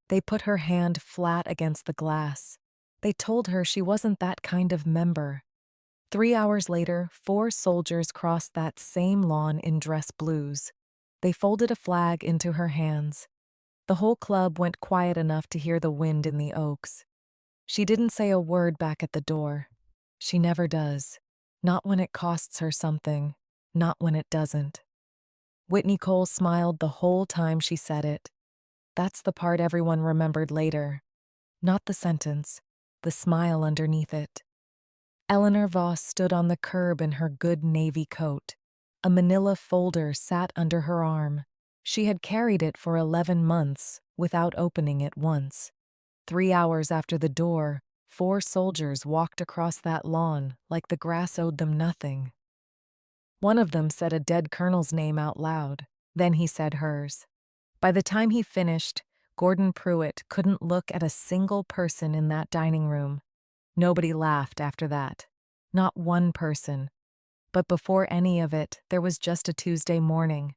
They put her hand flat against the glass. They told her she wasn't that kind of member. 3 hours later, 4 soldiers crossed that same lawn in dress blues. They folded a flag into her hands. The whole club went quiet enough to hear the wind in the oaks. She didn't say a word back at the door. She never does. Not when it costs her something. Not when it doesn't. Whitney Cole smiled the whole time she said it. That's the part everyone remembered later. Not the sentence, the smile underneath it. Eleanor Voss stood on the curb in her good navy coat. A manila folder sat under her arm. She had carried it for 11 months without opening it once. 3 hours after the door, 4 soldiers walked across that lawn like the grass owed them nothing. One of them said a dead colonel's name out loud. Then he said hers. By the time he finished, Gordon Pruitt couldn't look at a single person in that dining room. Nobody laughed after that. Not one person. But before any of it, there was just a Tuesday morning.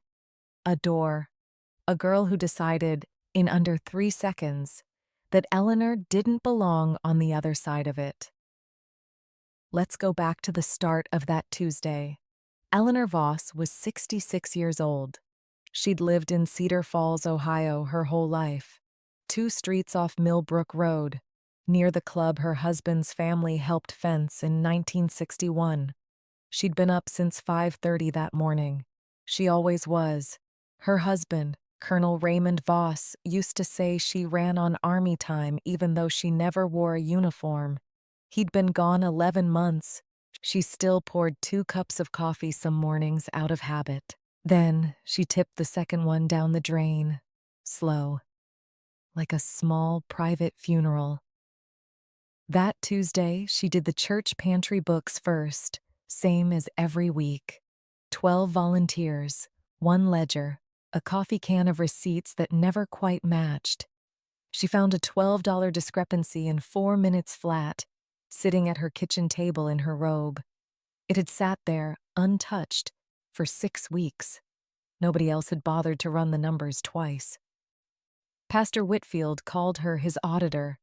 A door. A girl who decided, in under 3 seconds, that Eleanor didn't belong on the other side of it. Let's go back to the start of that Tuesday. Eleanor Voss was 66 years old. She'd lived in Cedar Falls, Ohio, her whole life. 2 streets off Millbrook Road, near the club her husband's family helped fence in 1961. She'd been up since 5:30 that morning. She always was. Her husband, Colonel Raymond Voss, used to say she ran on army time even though she never wore a uniform. He'd been gone 11 months. She still poured 2 cups of coffee some mornings out of habit. Then she tipped the second one down the drain, slow, like a small private funeral. That Tuesday, she did the church pantry books first, same as every week. 12 volunteers, 1 ledger, a coffee can of receipts that never quite matched. She found a $12 discrepancy in 4 minutes flat, sitting at her kitchen table in her robe. It had sat there, untouched, for 6 weeks. Nobody else had bothered to run the numbers twice. Pastor Whitfield called her his auditor.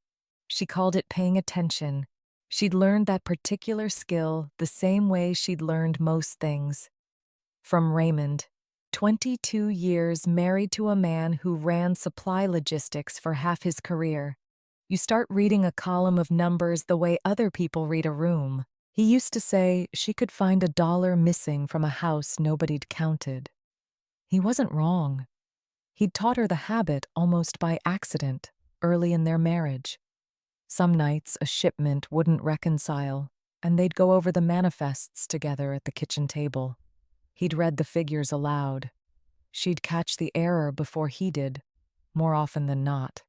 She called it paying attention. She'd learned that particular skill the same way she'd learned most things. From Raymond, 22 years married to a man who ran supply logistics for half his career. You start reading a column of numbers the way other people read a room. He used to say she could find $1 missing from a house nobody'd counted. He wasn't wrong. He'd taught her the habit almost by accident, early in their marriage. Some nights a shipment wouldn't reconcile, and they'd go over the manifests together at the kitchen table. He'd read the figures aloud. She'd catch the error before he did, more often than not.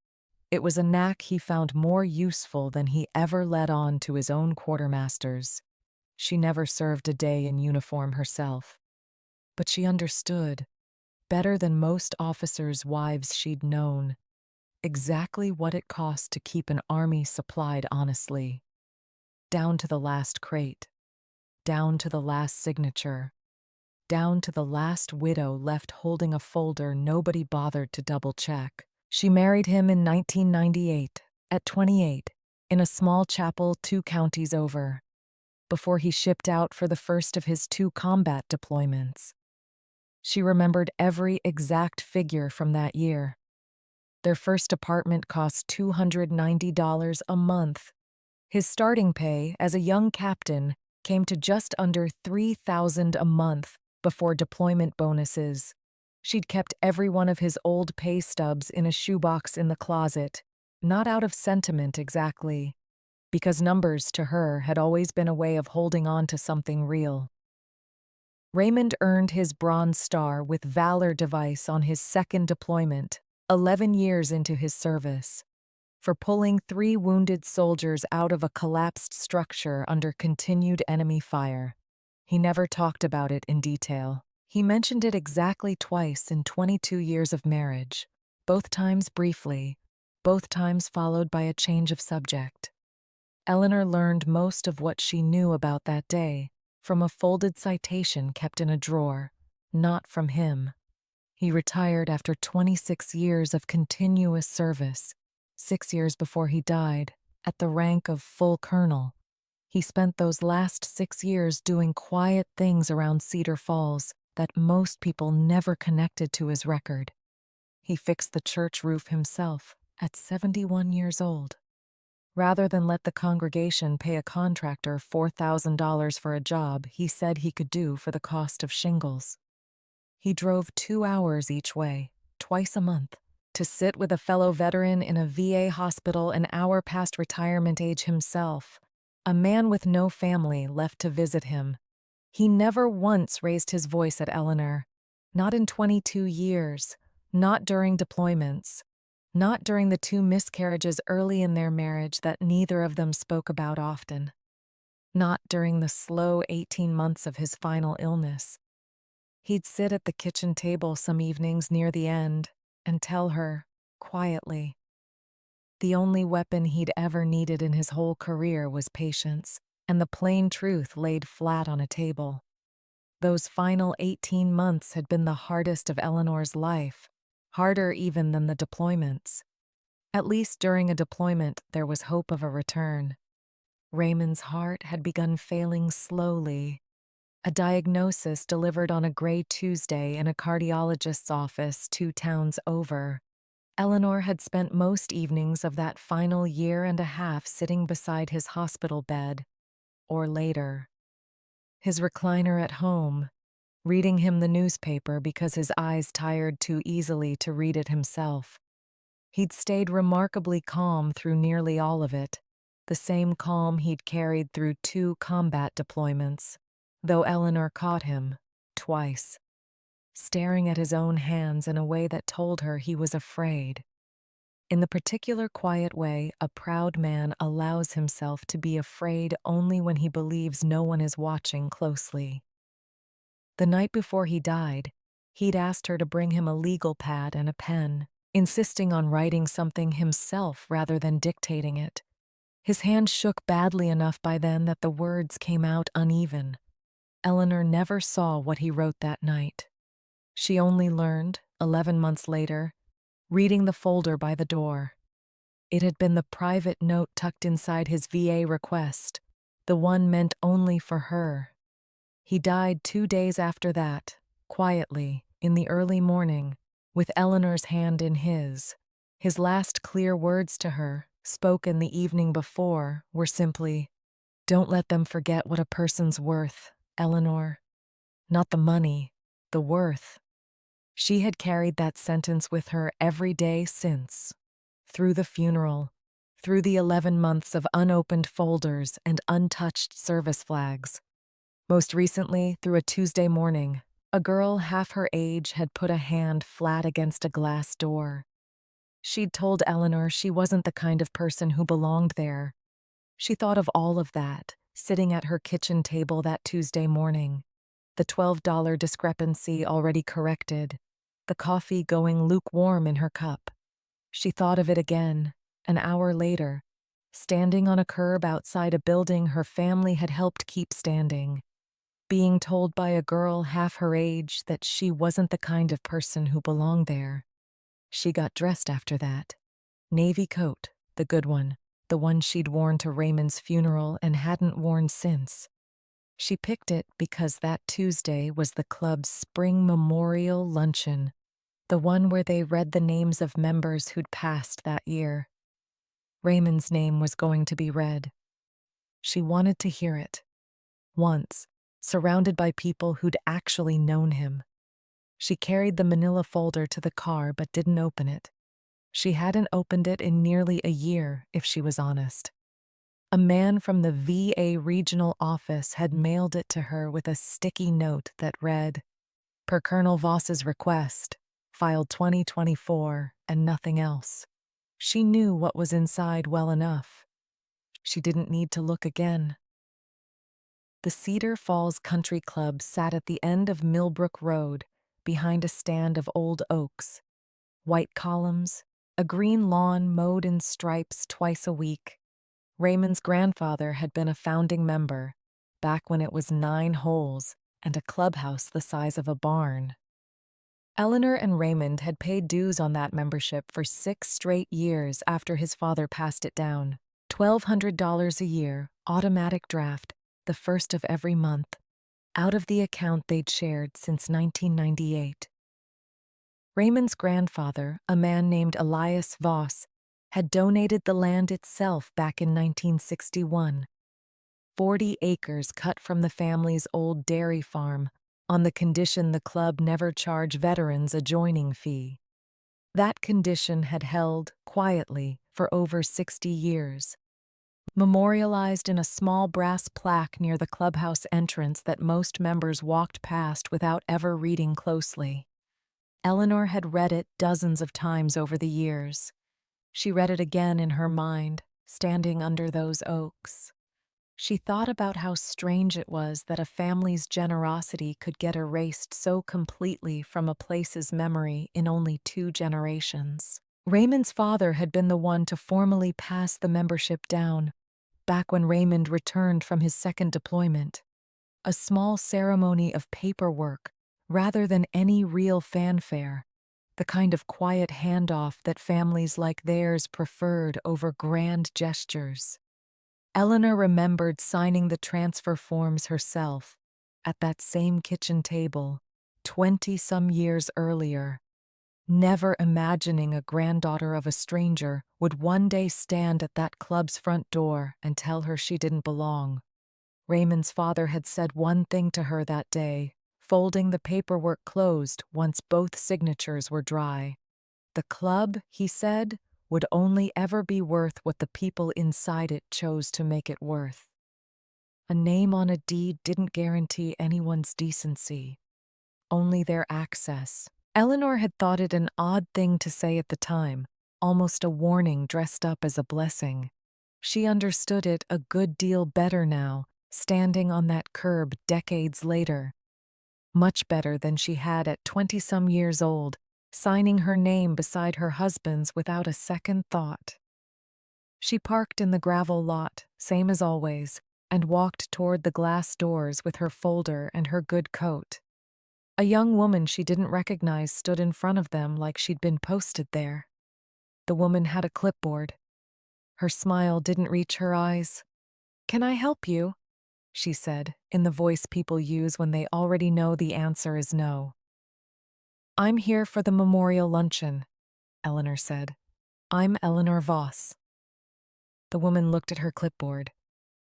It was a knack he found more useful than he ever let on to his own quartermasters. She never served a day in uniform herself. But she understood, better than most officers' wives she'd known, exactly what it cost to keep an army supplied honestly. Down to the last crate, down to the last signature, down to the last widow left holding a folder nobody bothered to double-check. She married him in 1998, at 28, in a small chapel 2 counties over, before he shipped out for the first of his 2 combat deployments. She remembered every exact figure from that year. Their first apartment cost $290 a month. His starting pay as a young captain came to just under $3,000 a month before deployment bonuses. She'd kept every one of his old pay stubs in a shoebox in the closet, not out of sentiment exactly, because numbers to her had always been a way of holding on to something real. Raymond earned his Bronze Star with Valor device on his second deployment, 11 years into his service, for pulling 3 wounded soldiers out of a collapsed structure under continued enemy fire. He never talked about it in detail. He mentioned it exactly twice in 22 years of marriage, both times briefly, both times followed by a change of subject. Eleanor learned most of what she knew about that day from a folded citation kept in a drawer, not from him. He retired after 26 years of continuous service, 6 years before he died, at the rank of full colonel. He spent those last 6 years doing quiet things around Cedar Falls that most people never connected to his record. He fixed the church roof himself at 71 years old. Rather than let the congregation pay a contractor $4,000 for a job he said he could do for the cost of shingles, he drove 2 hours each way, twice a month, to sit with a fellow veteran in a VA hospital an hour past retirement age himself, a man with no family left to visit him. He never once raised his voice at Eleanor, not in 22 years, not during deployments, not during the 2 miscarriages early in their marriage that neither of them spoke about often, not during the slow 18 months of his final illness. He'd sit at the kitchen table some evenings near the end and tell her, quietly, the only weapon he'd ever needed in his whole career was patience, and the plain truth laid flat on a table. Those final 18 months had been the hardest of Eleanor's life, harder even than the deployments. At least during a deployment, there was hope of a return. Raymond's heart had begun failing slowly. A diagnosis delivered on a gray Tuesday in a cardiologist's office 2 towns over. Eleanor had spent most evenings of that final year and a half sitting beside his hospital bed, or later. His recliner at home, reading him the newspaper because his eyes tired too easily to read it himself. He'd stayed remarkably calm through nearly all of it, the same calm he'd carried through 2 combat deployments, though Eleanor caught him, twice, staring at his own hands in a way that told her he was afraid. In the particular quiet way a proud man allows himself to be afraid only when he believes no one is watching closely. The night before he died, he'd asked her to bring him a legal pad and a pen, insisting on writing something himself rather than dictating it. His hand shook badly enough by then that the words came out uneven. Eleanor never saw what he wrote that night. She only learned, 11 months later, reading the folder by the door. It had been the private note tucked inside his VA request, the one meant only for her. He died 2 days after that, quietly, in the early morning, with Eleanor's hand in his. His last clear words to her, spoken the evening before, were simply, "Don't let them forget what a person's worth, Eleanor. Not the money, the worth." She had carried that sentence with her every day since. Through the funeral, through the 11 months of unopened folders and untouched service flags. Most recently, through a Tuesday morning, a girl half her age had put a hand flat against a glass door. She'd told Eleanor she wasn't the kind of person who belonged there. She thought of all of that, sitting at her kitchen table that Tuesday morning. The $12 discrepancy already corrected, the coffee going lukewarm in her cup. She thought of it again, an hour later, standing on a curb outside a building her family had helped keep standing, being told by a girl half her age that she wasn't the kind of person who belonged there. She got dressed after that. Navy coat, the good one, the one she'd worn to Raymond's funeral and hadn't worn since. She picked it because that Tuesday was the club's spring memorial luncheon, the one where they read the names of members who'd passed that year. Raymond's name was going to be read. She wanted to hear it. Once, surrounded by people who'd actually known him. She carried the manila folder to the car but didn't open it. She hadn't opened it in nearly a year, if she was honest. A man from the VA regional office had mailed it to her with a sticky note that read, "Per Colonel Voss's request, filed 2024, and nothing else." She knew what was inside well enough. She didn't need to look again. The Cedar Falls Country Club sat at the end of Millbrook Road, behind a stand of old oaks. White columns, a green lawn mowed in stripes twice a week. Raymond's grandfather had been a founding member, back when it was 9 holes and a clubhouse the size of a barn. Eleanor and Raymond had paid dues on that membership for 6 straight years after his father passed it down. $1,200 a year, automatic draft, the first of every month, out of the account they'd shared since 1998. Raymond's grandfather, a man named Elias Voss, had donated the land itself back in 1961. 40 acres cut from the family's old dairy farm, on the condition the club never charge veterans a joining fee. That condition had held, quietly, for over 60 years. Memorialized in a small brass plaque near the clubhouse entrance that most members walked past without ever reading closely. Eleanor had read it dozens of times over the years. She read it again in her mind, standing under those oaks. She thought about how strange it was that a family's generosity could get erased so completely from a place's memory in only 2 generations. Raymond's father had been the one to formally pass the membership down, back when Raymond returned from his second deployment. A small ceremony of paperwork, rather than any real fanfare, the kind of quiet handoff that families like theirs preferred over grand gestures. Eleanor remembered signing the transfer forms herself, at that same kitchen table, 20-some years earlier, never imagining a granddaughter of a stranger would one day stand at that club's front door and tell her she didn't belong. Raymond's father had said one thing to her that day, folding the paperwork closed once both signatures were dry. The club, he said, would only ever be worth what the people inside it chose to make it worth. A name on a deed didn't guarantee anyone's decency, only their access. Eleanor had thought it an odd thing to say at the time, almost a warning dressed up as a blessing. She understood it a good deal better now, standing on that curb decades later. Much better than she had at 20-some years old, signing her name beside her husband's without a second thought. She parked in the gravel lot, same as always, and walked toward the glass doors with her folder and her good coat. A young woman she didn't recognize stood in front of them like she'd been posted there. The woman had a clipboard. Her smile didn't reach her eyes. "Can I help you?" she said, in the voice people use when they already know the answer is no. "I'm here for the memorial luncheon," Eleanor said. "I'm Eleanor Voss." The woman looked at her clipboard,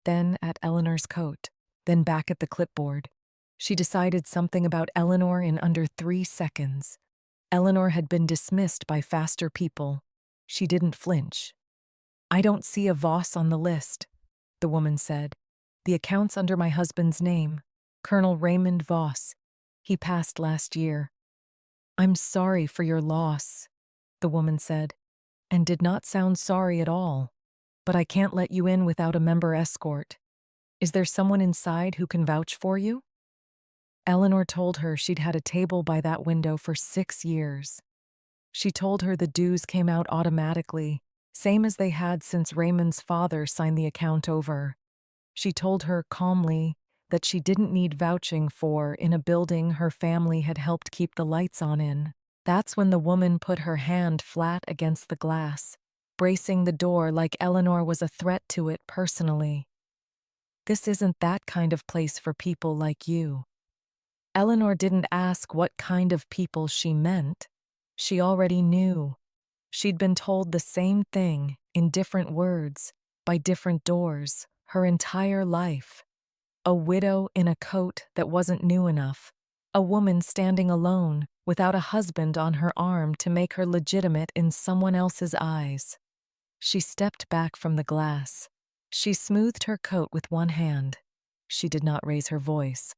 then at Eleanor's coat, then back at the clipboard. She decided something about Eleanor in under 3 seconds. Eleanor had been dismissed by faster people. She didn't flinch. "I don't see a Voss on the list," the woman said. "The account's under my husband's name, Colonel Raymond Voss. He passed last year." "I'm sorry for your loss," the woman said, and did not sound sorry at all. "But I can't let you in without a member escort. Is there someone inside who can vouch for you?" Eleanor told her she'd had a table by that window for 6 years. She told her the dues came out automatically, same as they had since Raymond's father signed the account over. She told her calmly that she didn't need vouching for in a building her family had helped keep the lights on in. That's when the woman put her hand flat against the glass, bracing the door like Eleanor was a threat to it personally. "This isn't that kind of place for people like you." Eleanor didn't ask what kind of people she meant. She already knew. She'd been told the same thing, in different words, by different doors, her entire life. A widow in a coat that wasn't new enough. A woman standing alone, without a husband on her arm to make her legitimate in someone else's eyes. She stepped back from the glass. She smoothed her coat with one hand. She did not raise her voice.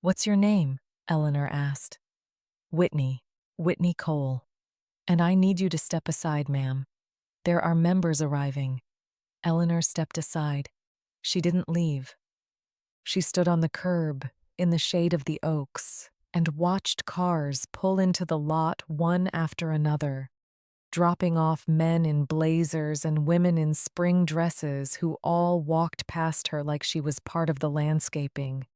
"What's your name?" Eleanor asked. "Whitney. Whitney Cole. And I need you to step aside, ma'am. There are members arriving." Eleanor stepped aside. She didn't leave. She stood on the curb, in the shade of the oaks, and watched cars pull into the lot one after another, dropping off men in blazers and women in spring dresses who all walked past her like she was part of the landscaping.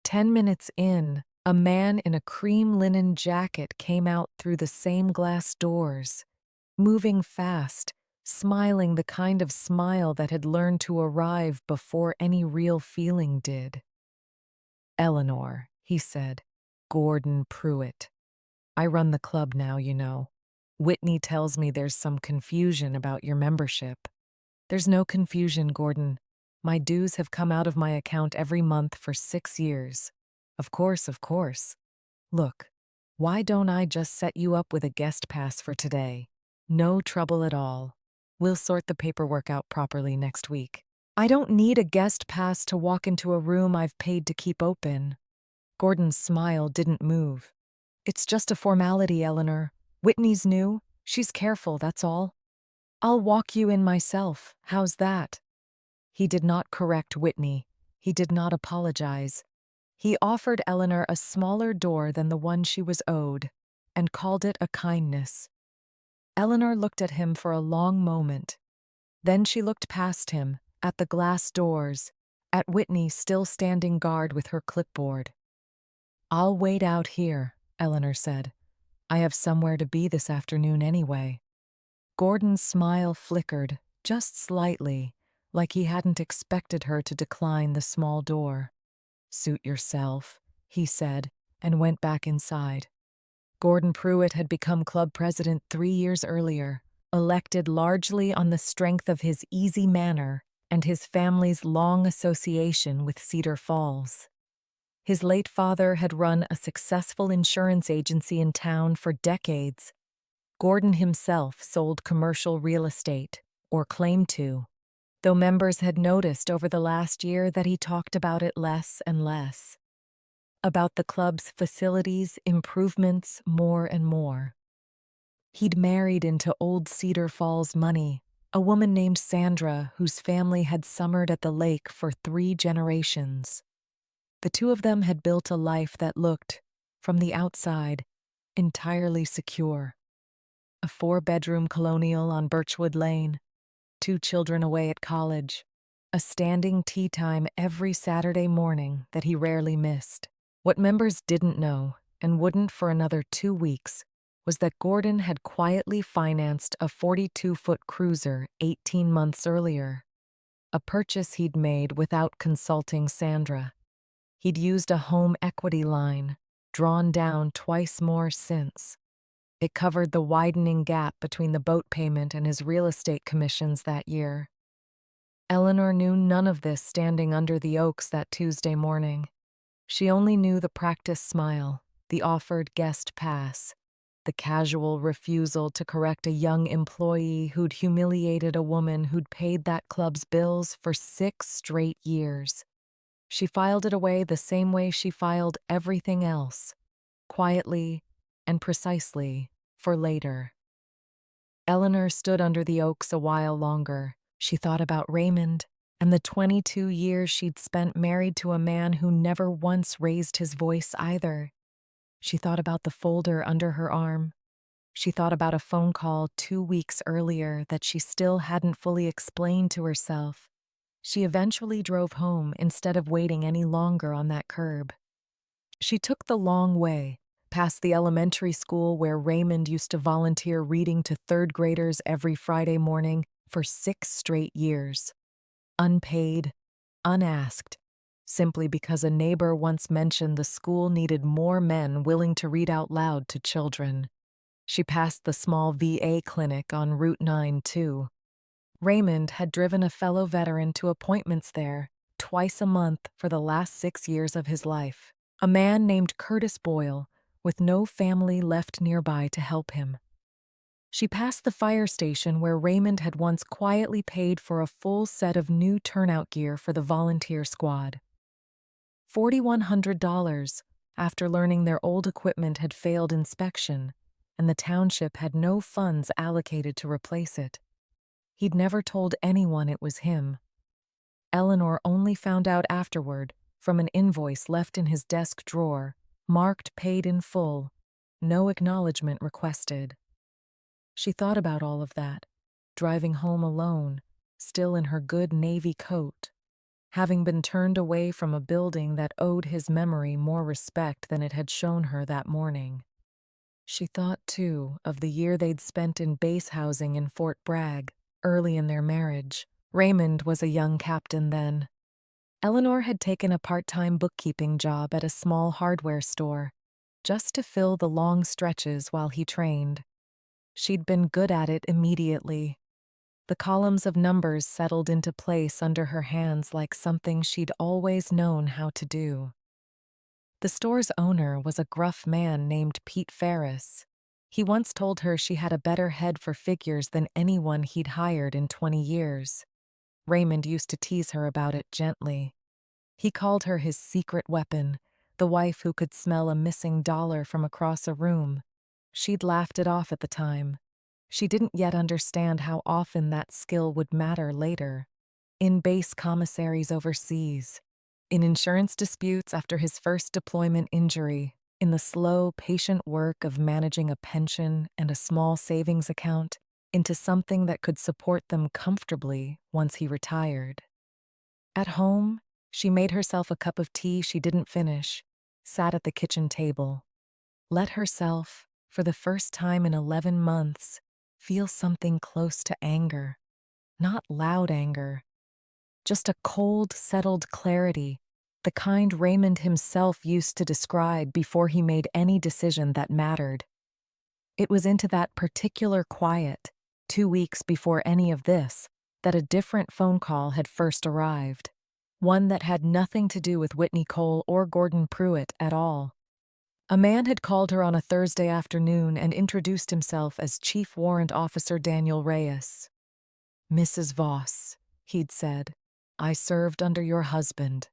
10 minutes in, A man in a cream linen jacket came out through the same glass doors, moving fast, smiling the kind of smile that had learned to arrive before any real feeling did. "Eleanor," he said. "Gordon Pruitt. I run the club now, you know. Whitney tells me there's some confusion about your membership." "There's no confusion, Gordon. My dues have come out of my account every month for 6 years. Of course, of course. Look, why don't I just set you up with a guest pass for today? No trouble at all. We'll sort the paperwork out properly next week." "I don't need a guest pass to walk into a room I've paid to keep open." Gordon's smile didn't move. "It's just a formality, Eleanor. Whitney's new. She's careful, that's all. I'll walk you in myself. How's that?" He did not correct Whitney. He did not apologize. He offered Eleanor a smaller door than the one she was owed, and called it a kindness. Eleanor looked at him for a long moment. Then she looked past him, at the glass doors, at Whitney still standing guard with her clipboard. "I'll wait out here," Eleanor said. "I have somewhere to be this afternoon anyway." Gordon's smile flickered, just slightly, like he hadn't expected her to decline the small door. "Suit yourself," he said, and went back inside. Gordon Pruitt had become club president 3 years earlier, elected largely on the strength of his easy manner and his family's long association with Cedar Falls. His late father had run a successful insurance agency in town for decades. Gordon himself sold commercial real estate, or claimed to, though members had noticed over the last year that he talked about it less and less. About the club's facilities, improvements, more and more. He'd married into old Cedar Falls money, a woman named Sandra whose family had summered at the lake for 3 generations. The two of them had built a life that looked, from the outside, entirely secure. A 4-bedroom colonial on Birchwood Lane, 2 children away at college, a standing tea time every Saturday morning that he rarely missed. What members didn't know, and wouldn't for another 2 weeks, was that Gordon had quietly financed a 42-foot cruiser 18 months earlier, a purchase he'd made without consulting Sandra. He'd used a home equity line, drawn down twice more since. It covered the widening gap between the boat payment and his real estate commissions that year. Eleanor knew none of this standing under the oaks that Tuesday morning. She only knew the practiced smile, the offered guest pass, the casual refusal to correct a young employee who'd humiliated a woman who'd paid that club's bills for 6 straight years. She filed it away the same way she filed everything else, quietly and precisely, for later. Eleanor stood under the oaks a while longer. She thought about Raymond and the 22 years she'd spent married to a man who never once raised his voice either. She thought about the folder under her arm. She thought about a phone call 2 weeks earlier that she still hadn't fully explained to herself. She eventually drove home instead of waiting any longer on that curb. She took the long way, past the elementary school where Raymond used to volunteer reading to 3rd graders every Friday morning for 6 straight years. Unpaid, unasked, simply because a neighbor once mentioned the school needed more men willing to read out loud to children. She passed the small VA clinic on Route 9, too. Raymond had driven a fellow veteran to appointments there twice a month for the last 6 years of his life. A man named Curtis Boyle, with no family left nearby to help him. She passed the fire station where Raymond had once quietly paid for a full set of new turnout gear for the volunteer squad. $4,100 after learning their old equipment had failed inspection, and the township had no funds allocated to replace it. He'd never told anyone it was him. Eleanor only found out afterward from an invoice left in his desk drawer, marked paid in full, no acknowledgement requested. She thought about all of that, driving home alone, still in her good navy coat. having been turned away from a building that owed his memory more respect than it had shown her that morning. She thought, too, of the year they'd spent in base housing in Fort Bragg, early in their marriage. Raymond was a young captain then. Eleanor had taken a part-time bookkeeping job at a small hardware store, just to fill the long stretches while he trained. She'd been good at it immediately. The columns of numbers settled into place under her hands like something she'd always known how to do. The store's owner was a gruff man named Pete Ferris. He once told her she had a better head for figures than anyone he'd hired in 20 years. Raymond used to tease her about it gently. He called her his secret weapon, the wife who could smell a missing dollar from across a room. She'd laughed it off at the time. She didn't yet understand how often that skill would matter later. In base commissaries overseas, in insurance disputes after his first deployment injury, in the slow, patient work of managing a pension and a small savings account into something that could support them comfortably once he retired. At home, she made herself a cup of tea she didn't finish, sat at the kitchen table, let herself, for the first time in 11 months, feel something close to anger. Not loud anger, just a cold, settled clarity, the kind Raymond himself used to describe before he made any decision that mattered. It was into that particular quiet, 2 weeks before any of this, that a different phone call had first arrived. One that had nothing to do with Whitney Cole or Gordon Pruitt at all. A man had called her on a Thursday afternoon and introduced himself as Chief Warrant Officer Daniel Reyes. "Mrs. Voss," he'd said, "I served under your husband.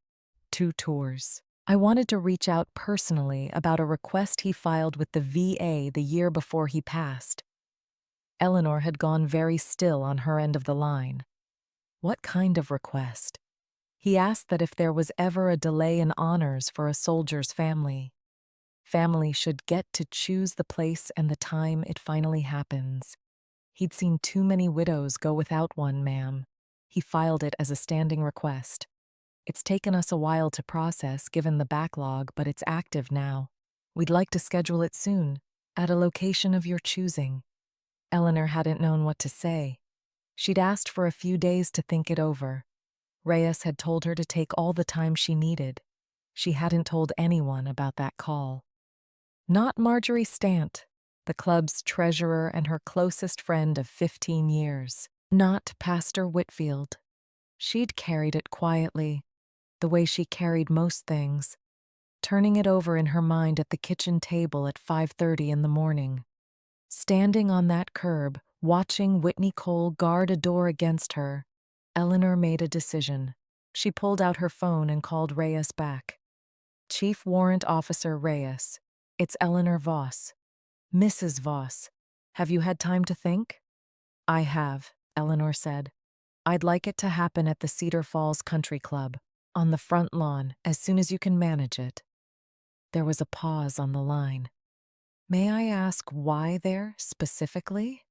2 tours. I wanted to reach out personally about a request he filed with the VA the year before he passed." Eleanor had gone very still on her end of the line. What kind of request? He asked that if there was ever a delay in honors for a soldier's family, family should get to choose the place and the time it finally happens. He'd seen too many widows go without one, ma'am. He filed it as a standing request. It's taken us a while to process given the backlog, but it's active now. We'd like to schedule it soon, at a location of your choosing. Eleanor hadn't known what to say. She'd asked for a few days to think it over. Reyes had told her to take all the time she needed. She hadn't told anyone about that call. Not Marjorie Stant, the club's treasurer and her closest friend of 15 years. Not Pastor Whitfield. She'd carried it quietly, the way she carried most things, turning it over in her mind at the kitchen table at 5:30 in the morning. Standing on that curb, watching Whitney Cole guard a door against her, Eleanor made a decision. She pulled out her phone and called Reyes back. "Chief Warrant Officer Reyes, it's Eleanor Voss." "Mrs. Voss, have you had time to think?" "I have," Eleanor said. "I'd like it to happen at the Cedar Falls Country Club, on the front lawn, as soon as you can manage it." There was a pause on the line. "May I ask why there, specifically?"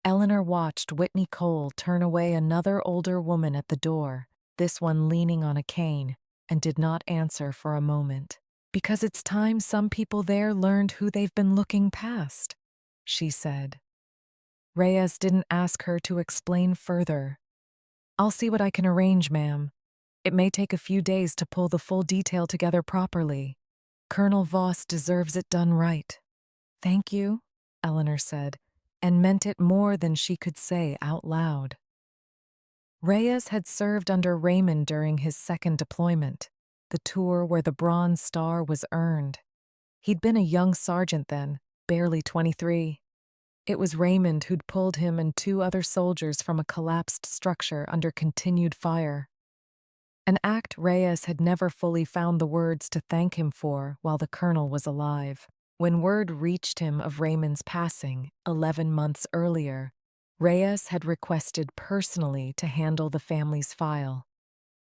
Eleanor watched Whitney Cole turn away another older woman at the door, this one leaning on a cane, and did not answer for a moment. "Because it's time some people there learned who they've been looking past," she said. Reyes didn't ask her to explain further. "I'll see what I can arrange, ma'am. It may take a few days to pull the full detail together properly. Colonel Voss deserves it done right." "Thank you," Eleanor said, and meant it more than she could say out loud. Reyes had served under Raymond during his second deployment, the tour where the Bronze Star was earned. He'd been a young sergeant then, barely 23. It was Raymond who'd pulled him and 2 other soldiers from a collapsed structure under continued fire. An act Reyes had never fully found the words to thank him for while the colonel was alive. When word reached him of Raymond's passing 11 months earlier, Reyes had requested personally to handle the family's file.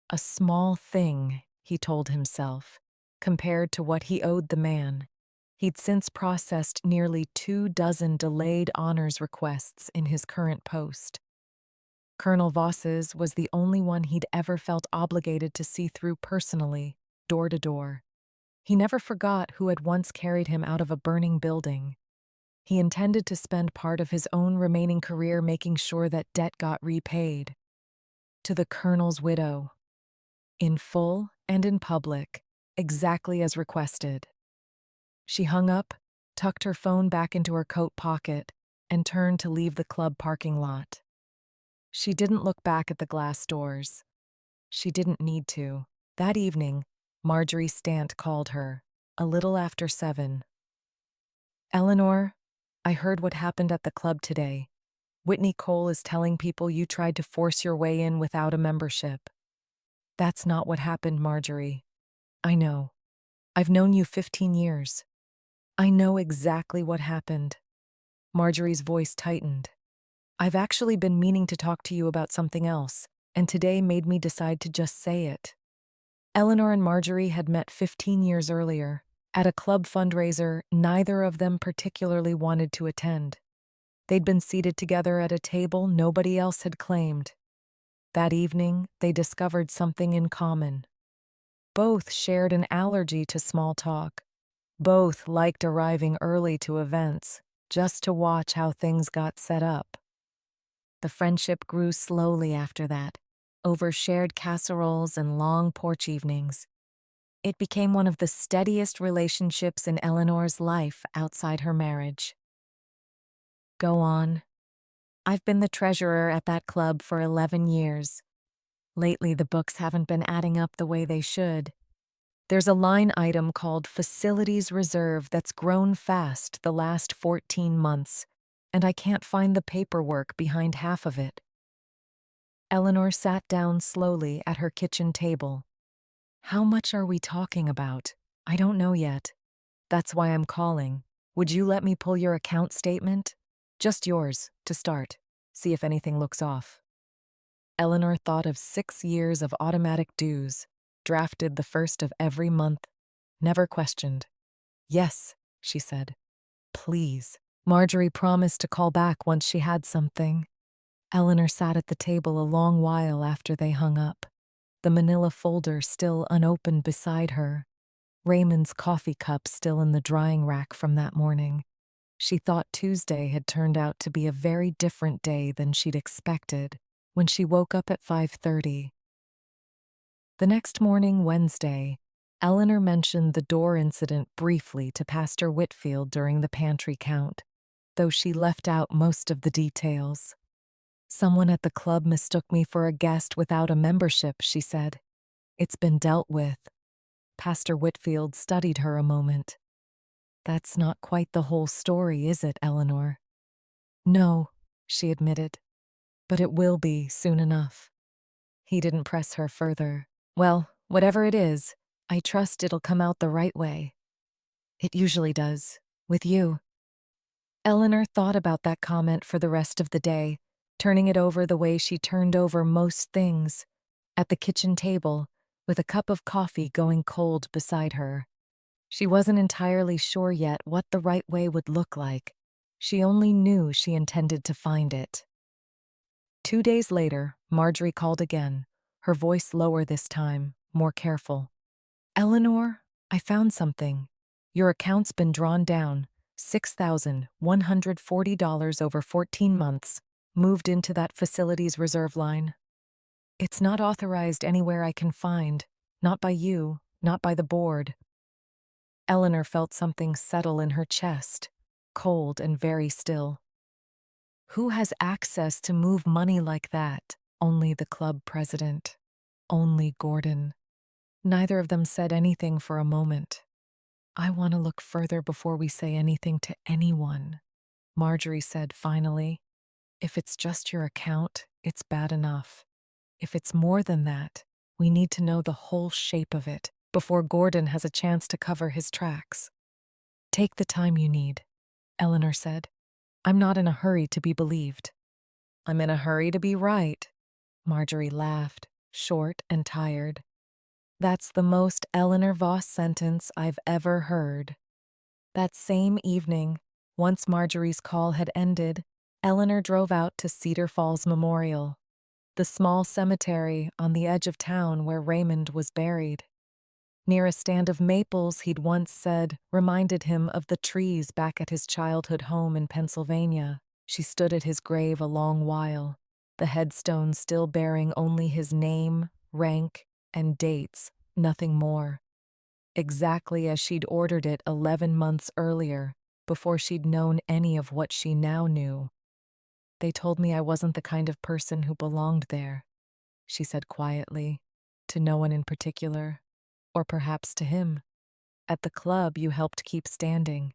A small thing, he told himself, compared to what he owed the man. He'd since processed nearly 24 delayed honors requests in his current post. Colonel Voss's was the only one he'd ever felt obligated to see through personally, door to door. He never forgot who had once carried him out of a burning building. He intended to spend part of his own remaining career making sure that debt got repaid. To the Colonel's widow, in full and in public, exactly as requested. She hung up, tucked her phone back into her coat pocket, and turned to leave the club parking lot. She didn't look back at the glass doors. She didn't need to. That evening, Marjorie Stant called her, a little after 7. "Eleanor, I heard what happened at the club today. Whitney Cole is telling people you tried to force your way in without a membership." "That's not what happened, Marjorie. I know. I've known you 15 years. I know exactly what happened." Marjorie's voice tightened. "I've actually been meaning to talk to you about something else, and today made me decide to just say it." Eleanor and Marjorie had met 15 years earlier, at a club fundraiser neither of them particularly wanted to attend. They'd been seated together at a table nobody else had claimed. That evening, they discovered something in common. Both shared an allergy to small talk. Both liked arriving early to events, just to watch how things got set up. The friendship grew slowly after that, over shared casseroles and long porch evenings. It became one of the steadiest relationships in Eleanor's life outside her marriage. "Go on. I've been the treasurer at that club for 11 years. Lately, the books haven't been adding up the way they should. There's a line item called Facilities Reserve that's grown fast the last 14 months, and I can't find the paperwork behind half of it." Eleanor sat down slowly at her kitchen table. "How much are we talking about? I don't know yet. That's why I'm calling. Would you let me pull your account statement? Just yours, to start. See if anything looks off." Eleanor thought of 6 years of automatic dues, drafted the first of every month, never questioned. "Yes," she said. "Please." Marjorie promised to call back once she had something. Eleanor sat at the table a long while after they hung up, the manila folder still unopened beside her, Raymond's coffee cup still in the drying rack from that morning. She thought Tuesday had turned out to be a very different day than she'd expected when she woke up at 5:30. The next morning, Wednesday, Eleanor mentioned the door incident briefly to Pastor Whitfield during the pantry count, though she left out most of the details. "Someone at the club mistook me for a guest without a membership," she said. "It's been dealt with." Pastor Whitfield studied her a moment. "That's not quite the whole story, is it, Eleanor?" "No," she admitted. "But it will be soon enough." He didn't press her further. "Well, whatever it is, I trust it'll come out the right way." "It usually does. With you." Eleanor thought about that comment for the rest of the day, turning it over the way she turned over most things, at the kitchen table, with a cup of coffee going cold beside her. She wasn't entirely sure yet what the right way would look like. She only knew she intended to find it. 2 days later, Marjorie called again, her voice lower this time, more careful. "Eleanor, I found something. Your account's been drawn down, $6,140 over 14 months, moved into that facilities reserve line. It's not authorized anywhere I can find, not by you, not by the board." Eleanor felt something settle in her chest, cold and very still. Who has access to move money like that? Only the club president. Only Gordon. Neither of them said anything for a moment. "I want to look further before we say anything to anyone," Marjorie said finally. "If it's just your account, it's bad enough. If it's more than that, we need to know the whole shape of it before Gordon has a chance to cover his tracks." "Take the time you need," Eleanor said. "I'm not in a hurry to be believed." "I'm in a hurry to be right," Marjorie laughed, short and tired. That's the most Eleanor Voss sentence I've ever heard. That same evening, once Marjorie's call had ended, Eleanor drove out to Cedar Falls Memorial. the small cemetery on the edge of town where Raymond was buried. Near a stand of maples he'd once said reminded him of the trees back at his childhood home in Pennsylvania. She stood at his grave a long while, the headstone still bearing only his name, rank, and dates, nothing more. Exactly as she'd ordered it 11 months earlier, before she'd known any of what she now knew. They told me I wasn't the kind of person who belonged there, she said quietly, to no one in particular, or perhaps to him. At the club you helped keep standing.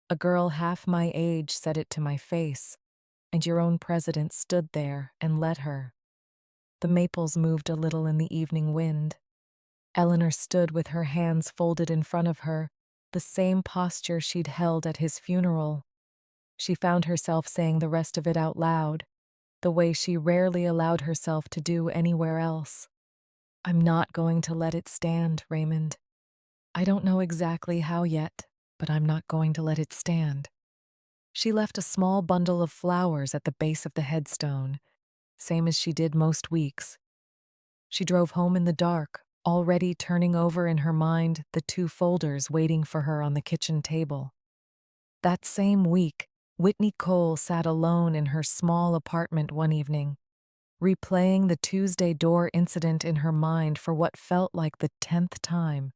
A girl half my age said it to my face, and your own president stood there and let her. The maples moved a little in the evening wind. Eleanor stood with her hands folded in front of her, the same posture she'd held at his funeral. She found herself saying the rest of it out loud, the way she rarely allowed herself to do anywhere else. I'm not going to let it stand, Raymond. I don't know exactly how yet, but I'm not going to let it stand. She left a small bundle of flowers at the base of the headstone, same as she did most weeks. She drove home in the dark, already turning over in her mind the 2 folders waiting for her on the kitchen table. That same week, Whitney Cole sat alone in her small apartment one evening, replaying the Tuesday door incident in her mind for what felt like the 10th time.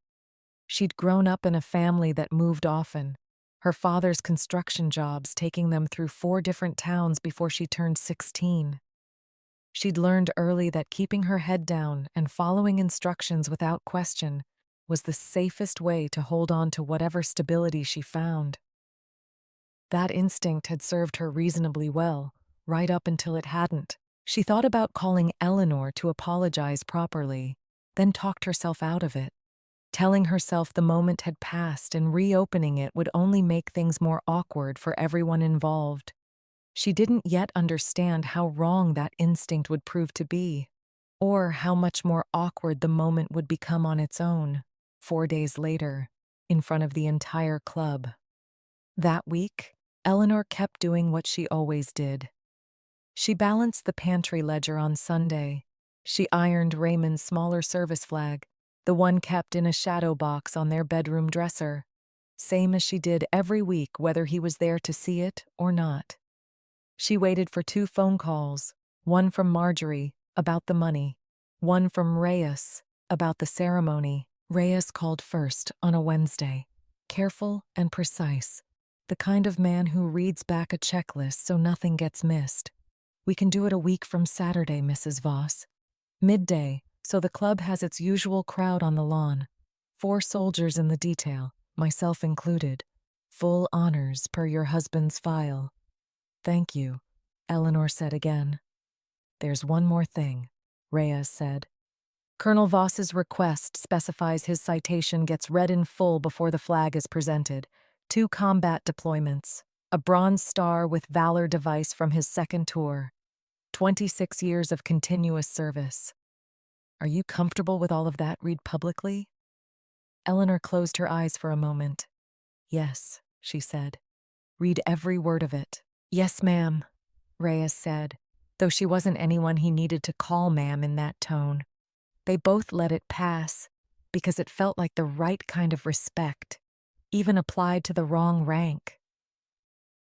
She'd grown up in a family that moved often, her father's construction jobs taking them through 4 different towns before she turned 16. She'd learned early that keeping her head down and following instructions without question was the safest way to hold on to whatever stability she found. That instinct had served her reasonably well, right up until it hadn't. She thought about calling Eleanor to apologize properly, then talked herself out of it, telling herself the moment had passed and reopening it would only make things more awkward for everyone involved. She didn't yet understand how wrong that instinct would prove to be, or how much more awkward the moment would become on its own, 4 days later, in front of the entire club. That week, Eleanor kept doing what she always did. She balanced the pantry ledger on Sunday. She ironed Raymond's smaller service flag, the one kept in a shadow box on their bedroom dresser, same as she did every week whether he was there to see it or not. She waited for 2 phone calls, one from Marjorie about the money, one from Reyes about the ceremony. Reyes called first on a Wednesday, careful and precise, the kind of man who reads back a checklist so nothing gets missed. We can do it a week from Saturday, Mrs. Voss. Midday, so the club has its usual crowd on the lawn. 4 soldiers in the detail, myself included. Full honors per your husband's file. Thank you, Eleanor said again. There's one more thing, Reyes said. Colonel Voss's request specifies his citation gets read in full before the flag is presented. 2 combat deployments, a Bronze Star with Valor device from his second tour, 26 years of continuous service. Are you comfortable with all of that read publicly? Eleanor closed her eyes for a moment. Yes, she said. Read every word of it. Yes, ma'am, Reyes said, though she wasn't anyone he needed to call ma'am in that tone. They both let it pass because it felt like the right kind of respect, even applied to the wrong rank.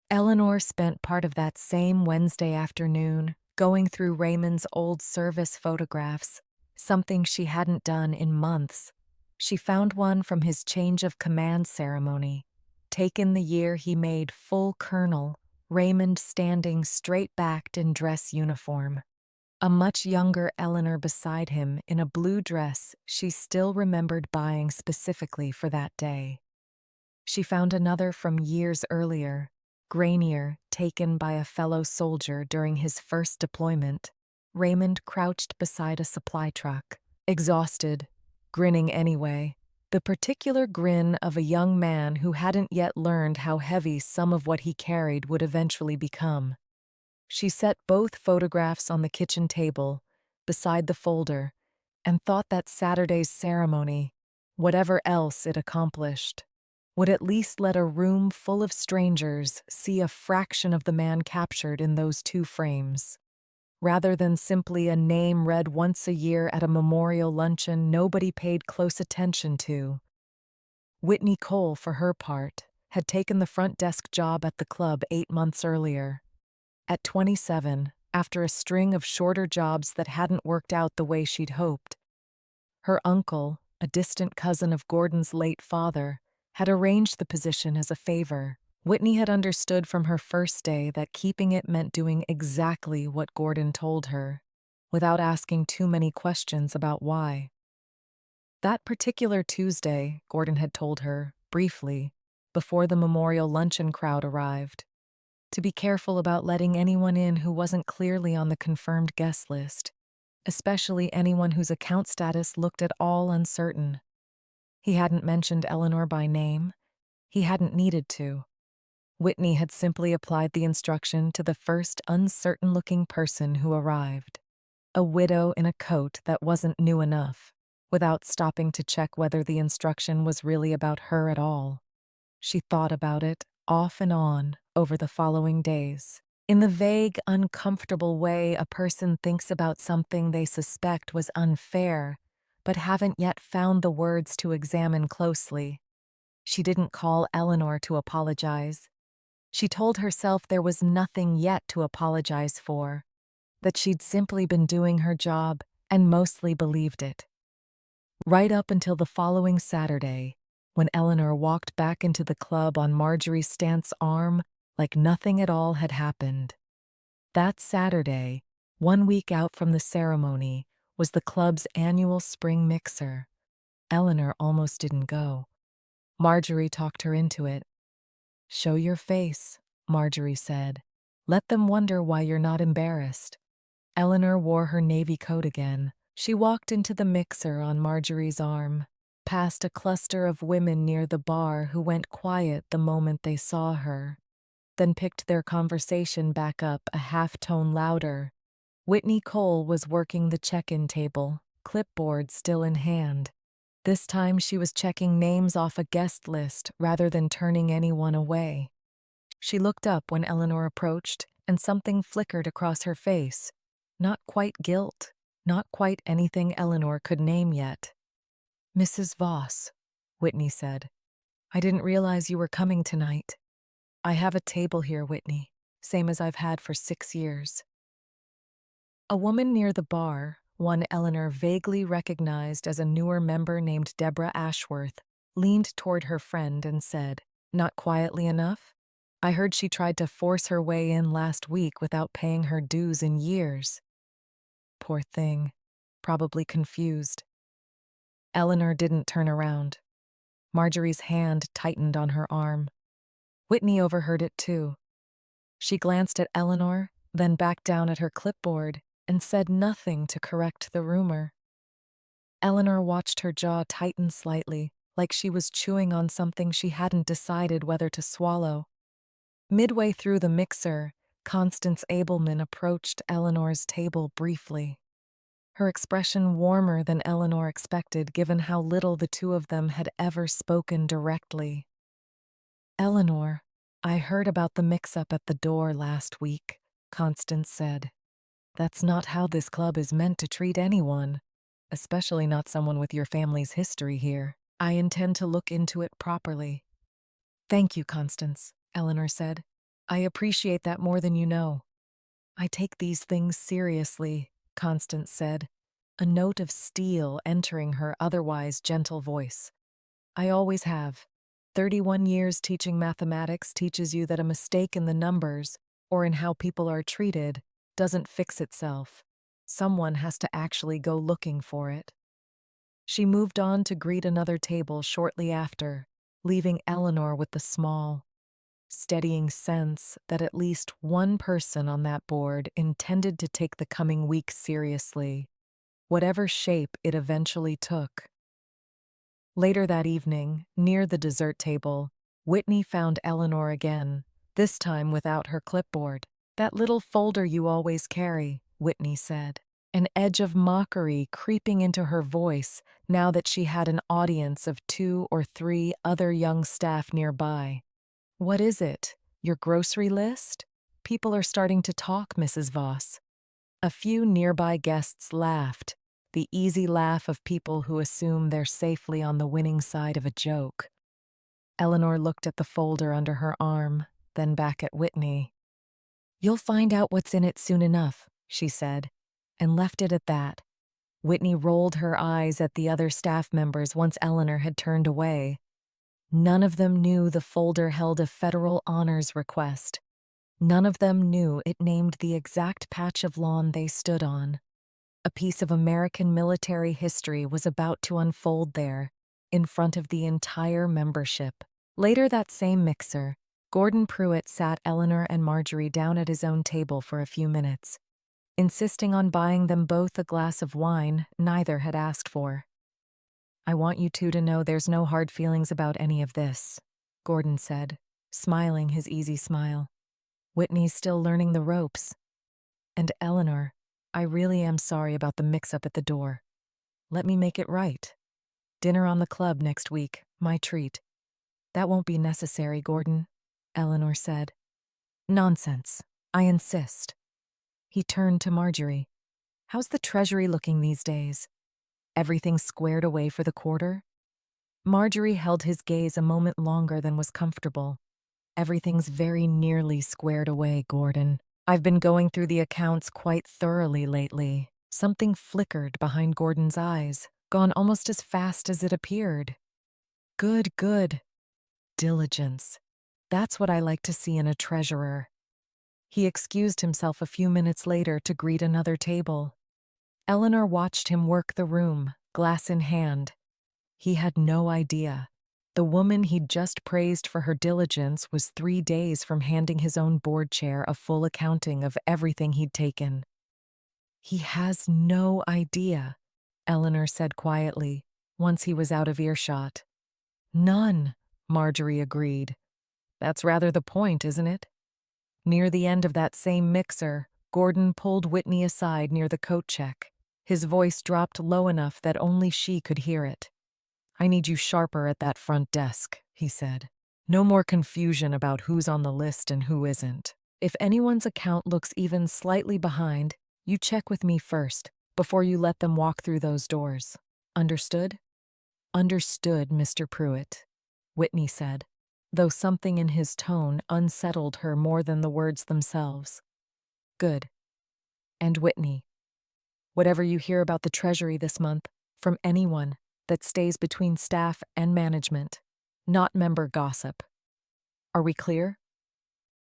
Eleanor spent part of that same Wednesday afternoon going through Raymond's old service photographs, something she hadn't done in months. She found one from his change of command ceremony, taken the year he made full colonel, Raymond standing straight-backed in dress uniform. A much younger Eleanor beside him in a blue dress she still remembered buying specifically for that day. She found another from years earlier, grainier, taken by a fellow soldier during his first deployment. Raymond crouched beside a supply truck, exhausted, grinning anyway, the particular grin of a young man who hadn't yet learned how heavy some of what he carried would eventually become. She set both photographs on the kitchen table, beside the folder, and thought that Saturday's ceremony, whatever else it accomplished, would at least let a room full of strangers see a fraction of the man captured in those 2 frames. rather than simply a name read once a year at a memorial luncheon nobody paid close attention to. Whitney Cole, for her part, had taken the front desk job at the club 8 months earlier. At 27, after a string of shorter jobs that hadn't worked out the way she'd hoped, her uncle, a distant cousin of Gordon's late father, had arranged the position as a favor. Whitney had understood from her first day that keeping it meant doing exactly what Gordon told her, without asking too many questions about why. That particular Tuesday, Gordon had told her, briefly, before the memorial luncheon crowd arrived, to be careful about letting anyone in who wasn't clearly on the confirmed guest list, especially anyone whose account status looked at all uncertain. He hadn't mentioned Eleanor by name. He hadn't needed to. Whitney had simply applied the instruction to the first uncertain-looking person who arrived, a widow in a coat that wasn't new enough, without stopping to check whether the instruction was really about her at all. She thought about it, off and on, over the following days. In the vague, uncomfortable way a person thinks about something they suspect was unfair, but haven't yet found the words to examine closely. She didn't call Eleanor to apologize. She told herself there was nothing yet to apologize for, that she'd simply been doing her job and mostly believed it. Right up until the following Saturday, when Eleanor walked back into the club on Marjorie Stant's arm like nothing at all had happened. That Saturday, 1 week out from the ceremony, was the club's annual spring mixer. Eleanor almost didn't go. Marjorie talked her into it. "Show your face," Marjorie said. "Let them wonder why you're not embarrassed." Eleanor wore her navy coat again. She walked into the mixer on Marjorie's arm, past a cluster of women near the bar who went quiet the moment they saw her, then picked their conversation back up a half-tone louder. Whitney Cole was working the check-in table, clipboard still in hand. This time she was checking names off a guest list rather than turning anyone away. She looked up when Eleanor approached, and something flickered across her face. Not quite guilt, not quite anything Eleanor could name yet. "Mrs. Voss," Whitney said. "I didn't realize you were coming tonight. I have a table here, Whitney, same as I've had for 6 years." A woman near the bar, one Eleanor vaguely recognized as a newer member named Deborah Ashworth, leaned toward her friend and said, "Not quietly enough? I heard she tried to force her way in last week without paying her dues in years." Poor thing. Probably confused. Eleanor didn't turn around. Marjorie's hand tightened on her arm. Whitney overheard it too. She glanced at Eleanor, then back down at her clipboard, and said nothing to correct the rumor. Eleanor watched her jaw tighten slightly, like she was chewing on something she hadn't decided whether to swallow. Midway through the mixer, Constance Abelman approached Eleanor's table briefly, her expression warmer than Eleanor expected given how little the two of them had ever spoken directly. "Eleanor, I heard about the mix-up at the door last week," Constance said. "That's not how this club is meant to treat anyone, especially not someone with your family's history here. I intend to look into it properly." "Thank you, Constance," Eleanor said. "I appreciate that more than you know." "I take these things seriously," Constance said, a note of steel entering her otherwise gentle voice. "I always have. 31 years teaching mathematics teaches you that a mistake in the numbers, or in how people are treated, doesn't fix itself. Someone has to actually go looking for it." She moved on to greet another table shortly after, leaving Eleanor with the small, steadying sense that at least one person on that board intended to take the coming week seriously, whatever shape it eventually took. Later that evening, near the dessert table, Whitney found Eleanor again, this time without her clipboard. "That little folder you always carry," Whitney said, an edge of mockery creeping into her voice now that she had an audience of 2 or 3 other young staff nearby. "What is it? Your grocery list? People are starting to talk, Mrs. Voss." A few nearby guests laughed, the easy laugh of people who assume they're safely on the winning side of a joke. Eleanor looked at the folder under her arm, then back at Whitney. "You'll find out what's in it soon enough," she said, and left it at that. Whitney rolled her eyes at the other staff members once Eleanor had turned away. None of them knew the folder held a federal honors request. None of them knew it named the exact patch of lawn they stood on. A piece of American military history was about to unfold there, in front of the entire membership. Later that same mixer, Gordon Pruitt sat Eleanor and Marjorie down at his own table for a few minutes, insisting on buying them both a glass of wine neither had asked for. "I want you two to know there's no hard feelings about any of this," Gordon said, smiling his easy smile. "Whitney's still learning the ropes. And Eleanor, I really am sorry about the mix-up at the door. Let me make it right. Dinner on the club next week, my treat." "That won't be necessary, Gordon," Eleanor said. "Nonsense. I insist." He turned to Marjorie. "How's the treasury looking these days? Everything squared away for the quarter?" Marjorie held his gaze a moment longer than was comfortable. "Everything's very nearly squared away, Gordon. I've been going through the accounts quite thoroughly lately." Something flickered behind Gordon's eyes, gone almost as fast as it appeared. "Good, good. Diligence. That's what I like to see in a treasurer." He excused himself a few minutes later to greet another table. Eleanor watched him work the room, glass in hand. He had no idea. The woman he'd just praised for her diligence was 3 days from handing his own board chair a full accounting of everything he'd taken. "He has no idea," Eleanor said quietly, once he was out of earshot. "None," Marjorie agreed. "That's rather the point, isn't it?" Near the end of that same mixer, Gordon pulled Whitney aside near the coat check. His voice dropped low enough that only she could hear it. "I need you sharper at that front desk," he said. "No more confusion about who's on the list and who isn't. If anyone's account looks even slightly behind, you check with me first, before you let them walk through those doors. Understood?" "Understood, Mr. Pruitt," Whitney said, though something in his tone unsettled her more than the words themselves. "Good. And Whitney, whatever you hear about the Treasury this month, from anyone, that stays between staff and management, not member gossip. Are we clear?"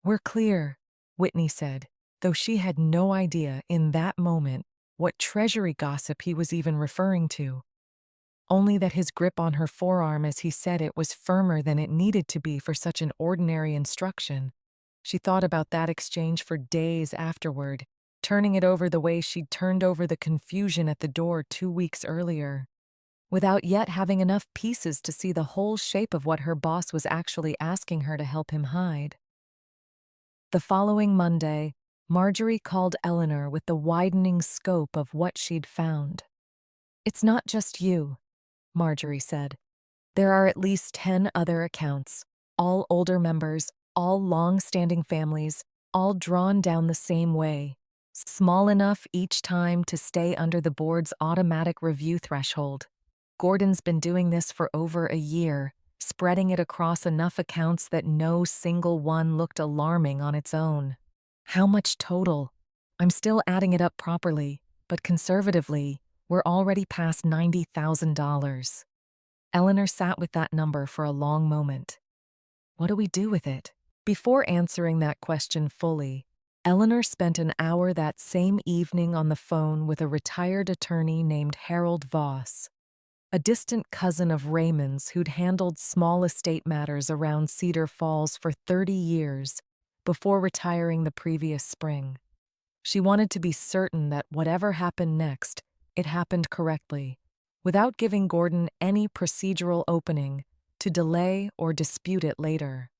"We're clear," Whitney said, though she had no idea in that moment what Treasury gossip he was even referring to. Only that his grip on her forearm as he said it was firmer than it needed to be for such an ordinary instruction. She thought about that exchange for days afterward, turning it over the way she'd turned over the confusion at the door 2 weeks earlier, without yet having enough pieces to see the whole shape of what her boss was actually asking her to help him hide. The following Monday, Marjorie called Eleanor with the widening scope of what she'd found. "It's not just you," Marjorie said. "There are at least 10 other accounts, all older members, all long-standing families, all drawn down the same way, small enough each time to stay under the board's automatic review threshold. Gordon's been doing this for over a year, spreading it across enough accounts that no single one looked alarming on its own." "How much total?" "I'm still adding it up properly, but conservatively, we're already past $90,000. Eleanor sat with that number for a long moment. "What do we do with it?" Before answering that question fully, Eleanor spent an hour that same evening on the phone with a retired attorney named Harold Voss, a distant cousin of Raymond's who'd handled small estate matters around Cedar Falls for 30 years before retiring the previous spring. She wanted to be certain that whatever happened next, it happened correctly, without giving Gordon any procedural opening to delay or dispute it later.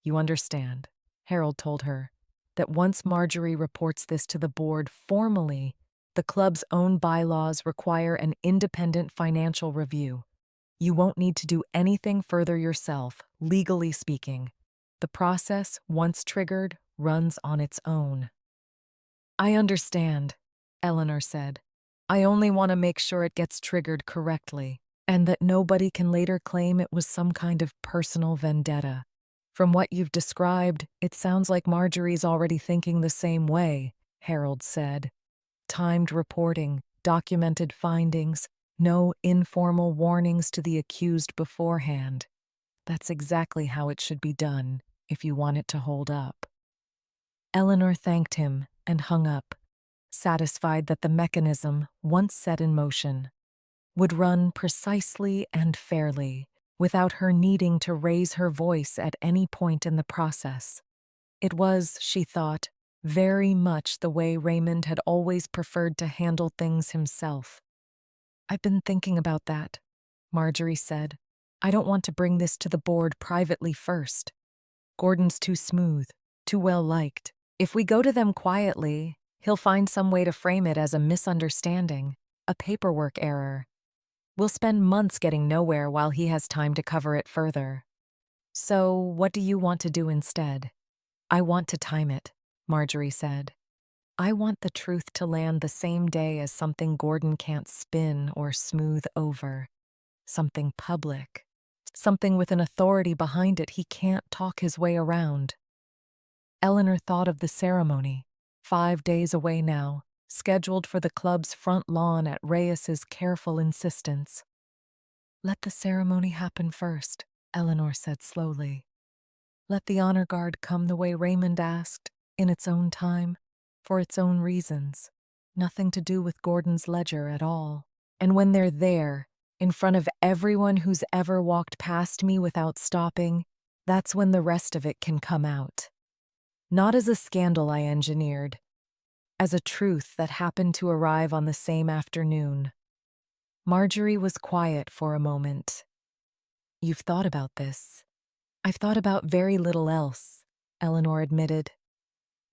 "You understand," Harold told her, "that once Marjorie reports this to the board formally, the club's own bylaws require an independent financial review. You won't need to do anything further yourself, legally speaking. The process, once triggered, runs on its own." "I understand," Eleanor said. I only want to make sure it gets triggered correctly, and that nobody can later claim it was some kind of personal vendetta. From what you've described, it sounds like Marjorie's already thinking the same way, Harold said. Timed reporting, documented findings, no informal warnings to the accused beforehand. That's exactly how it should be done if you want it to hold up. Eleanor thanked him and hung up, satisfied that the mechanism, once set in motion, would run precisely and fairly, without her needing to raise her voice at any point in the process. It was, she thought, very much the way Raymond had always preferred to handle things himself. I've been thinking about that, Marjorie said. I don't want to bring this to the board privately first. Gordon's too smooth, too well liked. If we go to them quietly, he'll find some way to frame it as a misunderstanding, a paperwork error. We'll spend months getting nowhere while he has time to cover it further. So, what do you want to do instead? I want to time it, Marjorie said. I want the truth to land the same day as something Gordon can't spin or smooth over. Something public. Something with an authority behind it he can't talk his way around. Eleanor thought of the ceremony, 5 days away now, scheduled for the club's front lawn at Reyes's careful insistence. Let the ceremony happen first, Eleanor said slowly. Let the honor guard come the way Raymond asked, in its own time, for its own reasons. Nothing to do with Gordon's ledger at all. And when they're there, in front of everyone who's ever walked past me without stopping, that's when the rest of it can come out. Not as a scandal I engineered, as a truth that happened to arrive on the same afternoon. Marjorie was quiet for a moment. You've thought about this. I've thought about very little else, Eleanor admitted.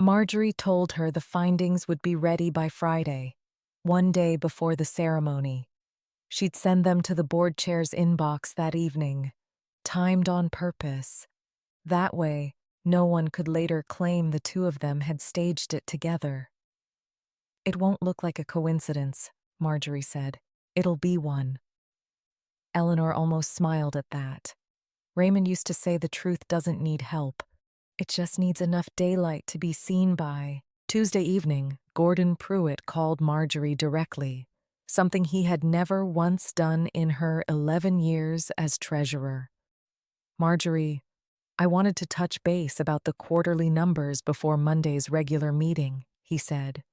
Marjorie told her the findings would be ready by Friday, one day before the ceremony. She'd send them to the board chair's inbox that evening, timed on purpose. That way, no one could later claim the two of them had staged it together. It won't look like a coincidence, Marjorie said. It'll be one. Eleanor almost smiled at that. Raymond used to say the truth doesn't need help. It just needs enough daylight to be seen by. Tuesday evening, Gordon Pruitt called Marjorie directly, something he had never once done in her 11 years as treasurer. Marjorie, I wanted to touch base about the quarterly numbers before Monday's regular meeting, he said.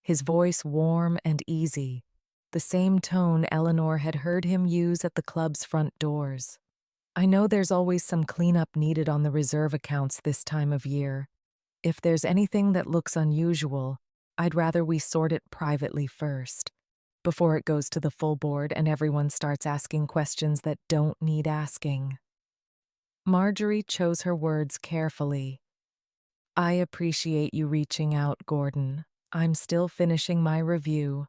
His voice warm and easy, the same tone Eleanor had heard him use at the club's front doors. I know there's always some cleanup needed on the reserve accounts this time of year. If there's anything that looks unusual, I'd rather we sort it privately first, before it goes to the full board and everyone starts asking questions that don't need asking. Marjorie chose her words carefully. I appreciate you reaching out, Gordon. I'm still finishing my review.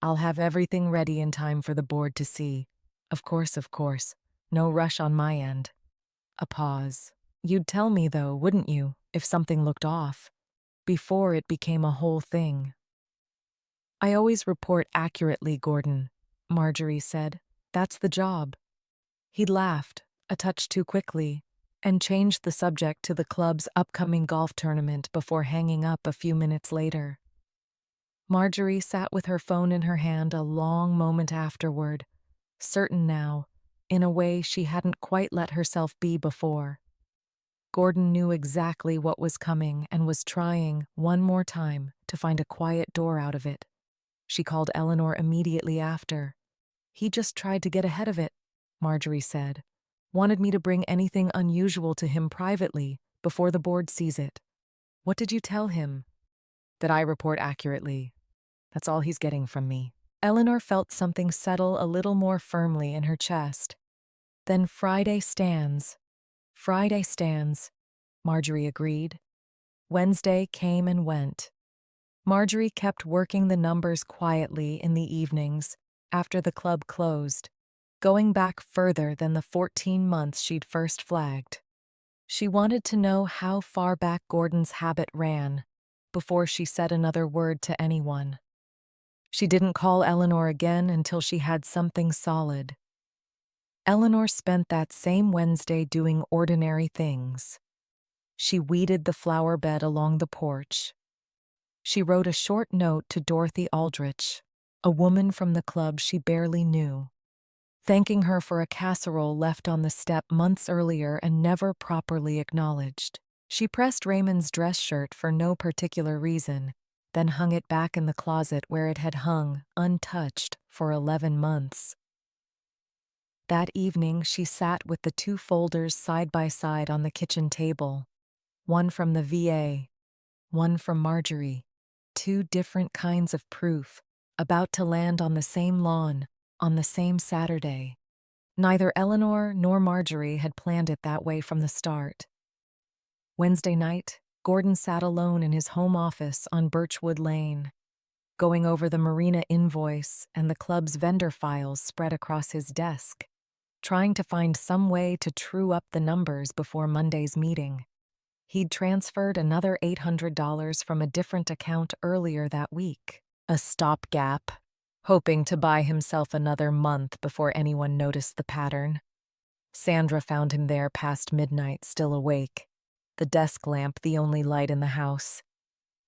I'll have everything ready in time for the board to see. Of course, of course. No rush on my end. A pause. You'd tell me, though, wouldn't you, if something looked off? Before it became a whole thing. I always report accurately, Gordon, Marjorie said. That's the job. He laughed, a touch too quickly, and changed the subject to the club's upcoming golf tournament before hanging up a few minutes later. Marjorie sat with her phone in her hand a long moment afterward, certain now, in a way she hadn't quite let herself be before. Gordon knew exactly what was coming and was trying, one more time, to find a quiet door out of it. She called Eleanor immediately after. He just tried to get ahead of it, Marjorie said. Wanted me to bring anything unusual to him privately, before the board sees it. What did you tell him? That I report accurately. That's all he's getting from me. Eleanor felt something settle a little more firmly in her chest. Then Friday stands. Friday stands, Marjorie agreed. Wednesday came and went. Marjorie kept working the numbers quietly in the evenings, after the club closed, going back further than the 14 months she'd first flagged. She wanted to know how far back Gordon's habit ran, before she said another word to anyone. She didn't call Eleanor again until she had something solid. Eleanor spent that same Wednesday doing ordinary things. She weeded the flower bed along the porch. She wrote a short note to Dorothy Aldrich, a woman from the club she barely knew, thanking her for a casserole left on the step months earlier and never properly acknowledged. She pressed Raymond's dress shirt for no particular reason, then hung it back in the closet where it had hung, untouched, for 11 months. That evening, she sat with the two folders side by side on the kitchen table, one from the VA, one from Marjorie. Two different kinds of proof, about to land on the same lawn, on the same Saturday. Neither Eleanor nor Marjorie had planned it that way from the start. Wednesday night, Gordon sat alone in his home office on Birchwood Lane, going over the marina invoice and the club's vendor files spread across his desk, trying to find some way to true up the numbers before Monday's meeting. He'd transferred another $800 from a different account earlier that week, a stopgap, hoping to buy himself another month before anyone noticed the pattern. Sandra found him there past midnight, still awake, the desk lamp the only light in the house.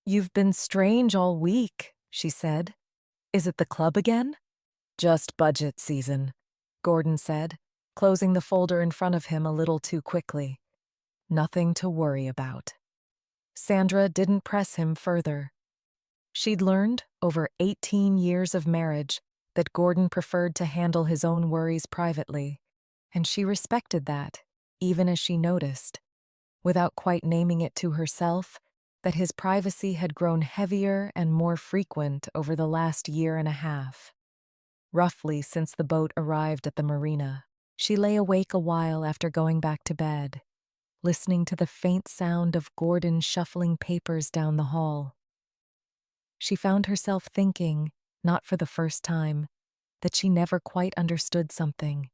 "You've been strange all week," she said. "Is it the club again?" "Just budget season," Gordon said, closing the folder in front of him a little too quickly. Nothing to worry about. Sandra didn't press him further. She'd learned, over 18 years of marriage, that Gordon preferred to handle his own worries privately, and she respected that, even as she noticed, without quite naming it to herself, that his privacy had grown heavier and more frequent over the last year and a half. Roughly since the boat arrived at the marina, she lay awake a while after going back to bed, listening to the faint sound of Gordon shuffling papers down the hall. She found herself thinking, not for the first time, that she never quite understood something.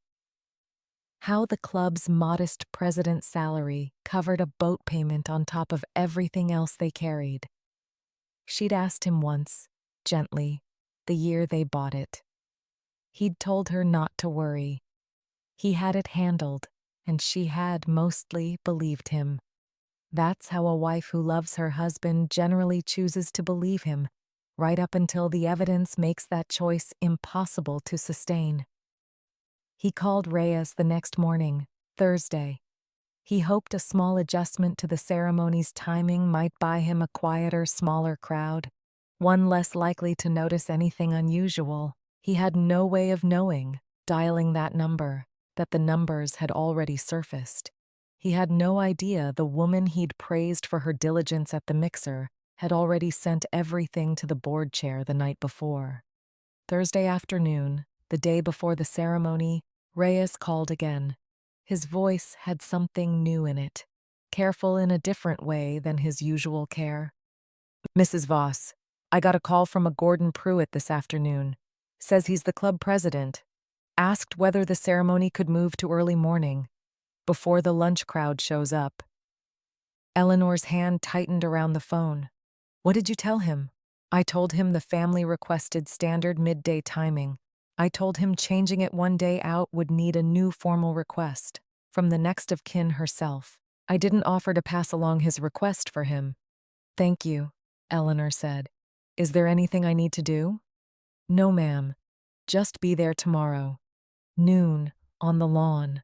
How the club's modest president's salary covered a boat payment on top of everything else they carried. She'd asked him once, gently, the year they bought it. He'd told her not to worry. He had it handled, and she had mostly believed him. That's how a wife who loves her husband generally chooses to believe him, right up until the evidence makes that choice impossible to sustain. He called Reyes the next morning, Thursday. He hoped a small adjustment to the ceremony's timing might buy him a quieter, smaller crowd, one less likely to notice anything unusual. He had no way of knowing, dialing that number, that the numbers had already surfaced. He had no idea the woman he'd praised for her diligence at the mixer had already sent everything to the board chair the night before. Thursday afternoon, the day before the ceremony, Reyes called again. His voice had something new in it, careful in a different way than his usual care. "Mrs. Voss, I got a call from a Gordon Pruitt this afternoon. Says he's the club president. Asked whether the ceremony could move to early morning, before the lunch crowd shows up." Eleanor's hand tightened around the phone. "What did you tell him?" "I told him the family requested standard midday timing. I told him changing it one day out would need a new formal request from the next of kin herself. I didn't offer to pass along his request for him." "Thank you," Eleanor said. "Is there anything I need to do?" "No, ma'am. Just be there tomorrow. Noon, on the lawn."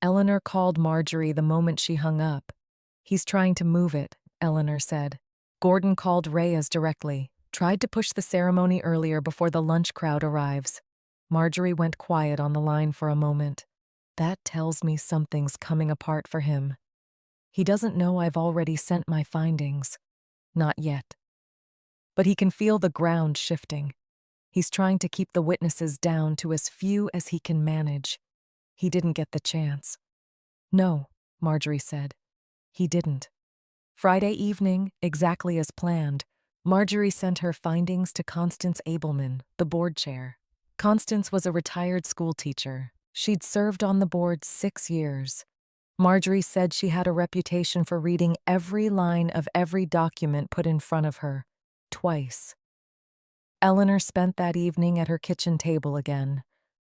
Eleanor called Marjorie the moment she hung up. "He's trying to move it," Eleanor said. Gordon called Reyes directly. "Tried to push the ceremony earlier before the lunch crowd arrives." Marjorie went quiet on the line for a moment. "That tells me something's coming apart for him. He doesn't know I've already sent my findings. Not yet. But he can feel the ground shifting. He's trying to keep the witnesses down to as few as he can manage. He didn't get the chance." "No," Marjorie said. "He didn't." Friday evening, exactly as planned, Marjorie sent her findings to Constance Abelman, the board chair. Constance was a retired schoolteacher. She'd served on the board 6 years. Marjorie said she had a reputation for reading every line of every document put in front of her, twice. Eleanor spent that evening at her kitchen table again.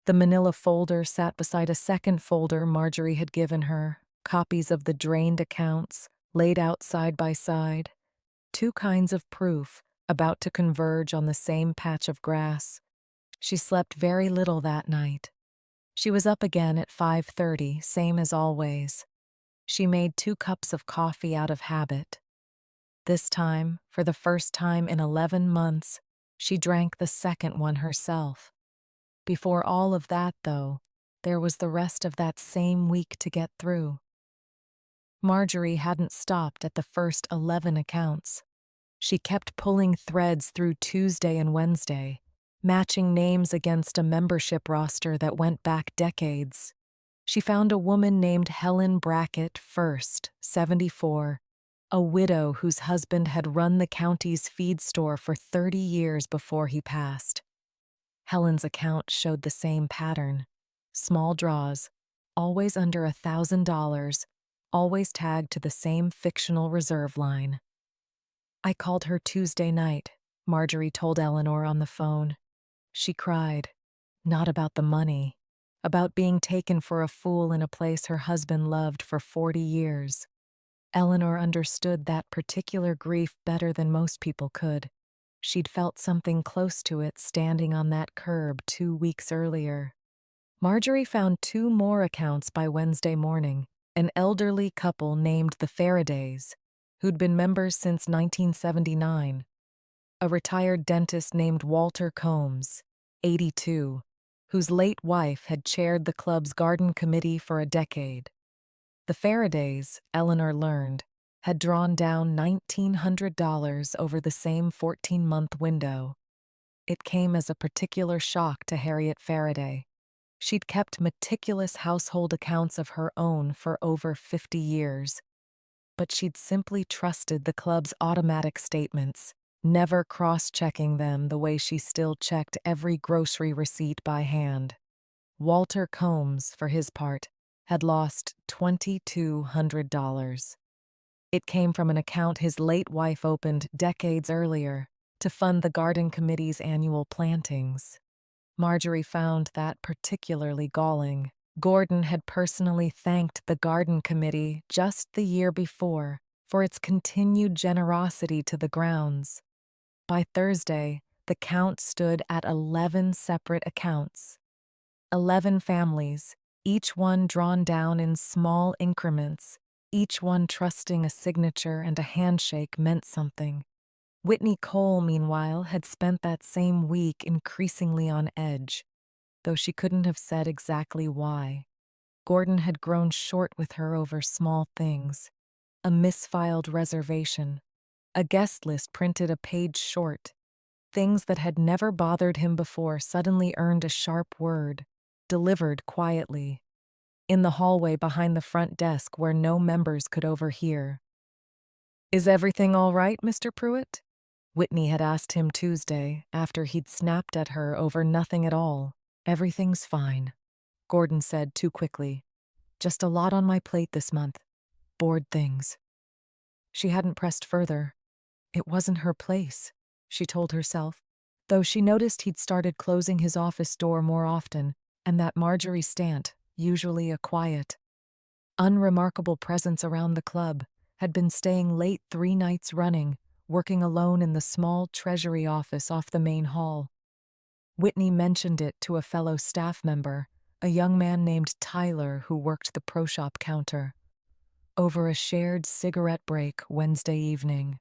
The manila folder sat beside a second folder Marjorie had given her, copies of the drained accounts, laid out side by side. Two kinds of proof, about to converge on the same patch of grass. She slept very little that night. She was up again at 5:30, same as always. She made 2 cups of coffee out of habit. This time, for the first time in 11 months, she drank the second one herself. Before all of that, though, there was the rest of that same week to get through. Marjorie hadn't stopped at the first 11 accounts. She kept pulling threads through Tuesday and Wednesday, matching names against a membership roster that went back decades. She found a woman named Helen Brackett first, 74, a widow whose husband had run the county's feed store for 30 years before he passed. Helen's account showed the same pattern. Small draws, always under $1,000, always tagged to the same fictional reserve line. I called her Tuesday night, Marjorie told Eleanor on the phone. She cried. Not about the money, about being taken for a fool in a place her husband loved for 40 years. Eleanor understood that particular grief better than most people could. She'd felt something close to it standing on that curb 2 weeks earlier. Marjorie found 2 more accounts by Wednesday morning, an elderly couple named the Faradays, who'd been members since 1979, a retired dentist named Walter Combs, 82, whose late wife had chaired the club's garden committee for a decade. The Faradays, Eleanor learned, had drawn down $1,900 over the same 14-month window. It came as a particular shock to Harriet Faraday. She'd kept meticulous household accounts of her own for over 50 years, but she'd simply trusted the club's automatic statements, never cross-checking them the way she still checked every grocery receipt by hand. Walter Combs, for his part, had lost $2,200. It came from an account his late wife opened decades earlier to fund the garden committee's annual plantings. Marjorie found that particularly galling. Gordon had personally thanked the garden committee just the year before for its continued generosity to the grounds. By Thursday, the count stood at 11 separate accounts. 11 families, each one drawn down in small increments, each one trusting a signature and a handshake meant something. Whitney Cole, meanwhile, had spent that same week increasingly on edge, though she couldn't have said exactly why. Gordon had grown short with her over small things. A misfiled reservation, a guest list printed a page short. Things that had never bothered him before suddenly earned a sharp word, delivered quietly, in the hallway behind the front desk where no members could overhear. "Is everything all right, Mr. Pruitt?" Whitney had asked him Tuesday, after he'd snapped at her over nothing at all. "Everything's fine," Gordon said too quickly. "Just a lot on my plate this month. Board things." She hadn't pressed further. It wasn't her place, she told herself, though she noticed he'd started closing his office door more often, and that Marjorie Stant, usually a quiet, unremarkable presence around the club, had been staying late 3 nights running, working alone in the small treasury office off the main hall. Whitney mentioned it to a fellow staff member, a young man named Tyler who worked the pro shop counter, over a shared cigarette break Wednesday evening.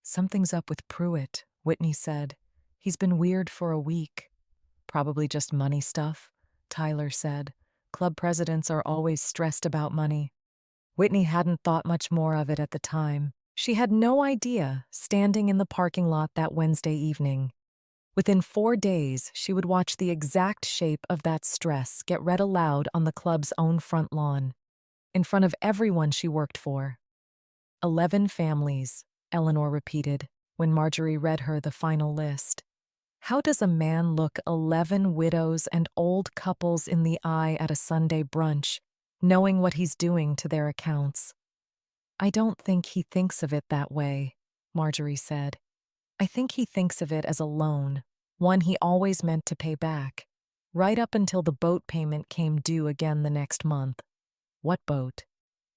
"Something's up with Pruitt," Whitney said. "He's been weird for a week." "Probably just money stuff," Tyler said. "Club presidents are always stressed about money." Whitney hadn't thought much more of it at the time. She had no idea, standing in the parking lot that Wednesday evening. Within 4 days, she would watch the exact shape of that stress get read aloud on the club's own front lawn, in front of everyone she worked for. 11 families, Eleanor repeated, when Marjorie read her the final list. How does a man look 11 widows and old couples in the eye at a Sunday brunch, knowing what he's doing to their accounts? "I don't think he thinks of it that way," Marjorie said. I think he thinks of it as a loan, one he always meant to pay back, right up until the boat payment came due again the next month. What boat?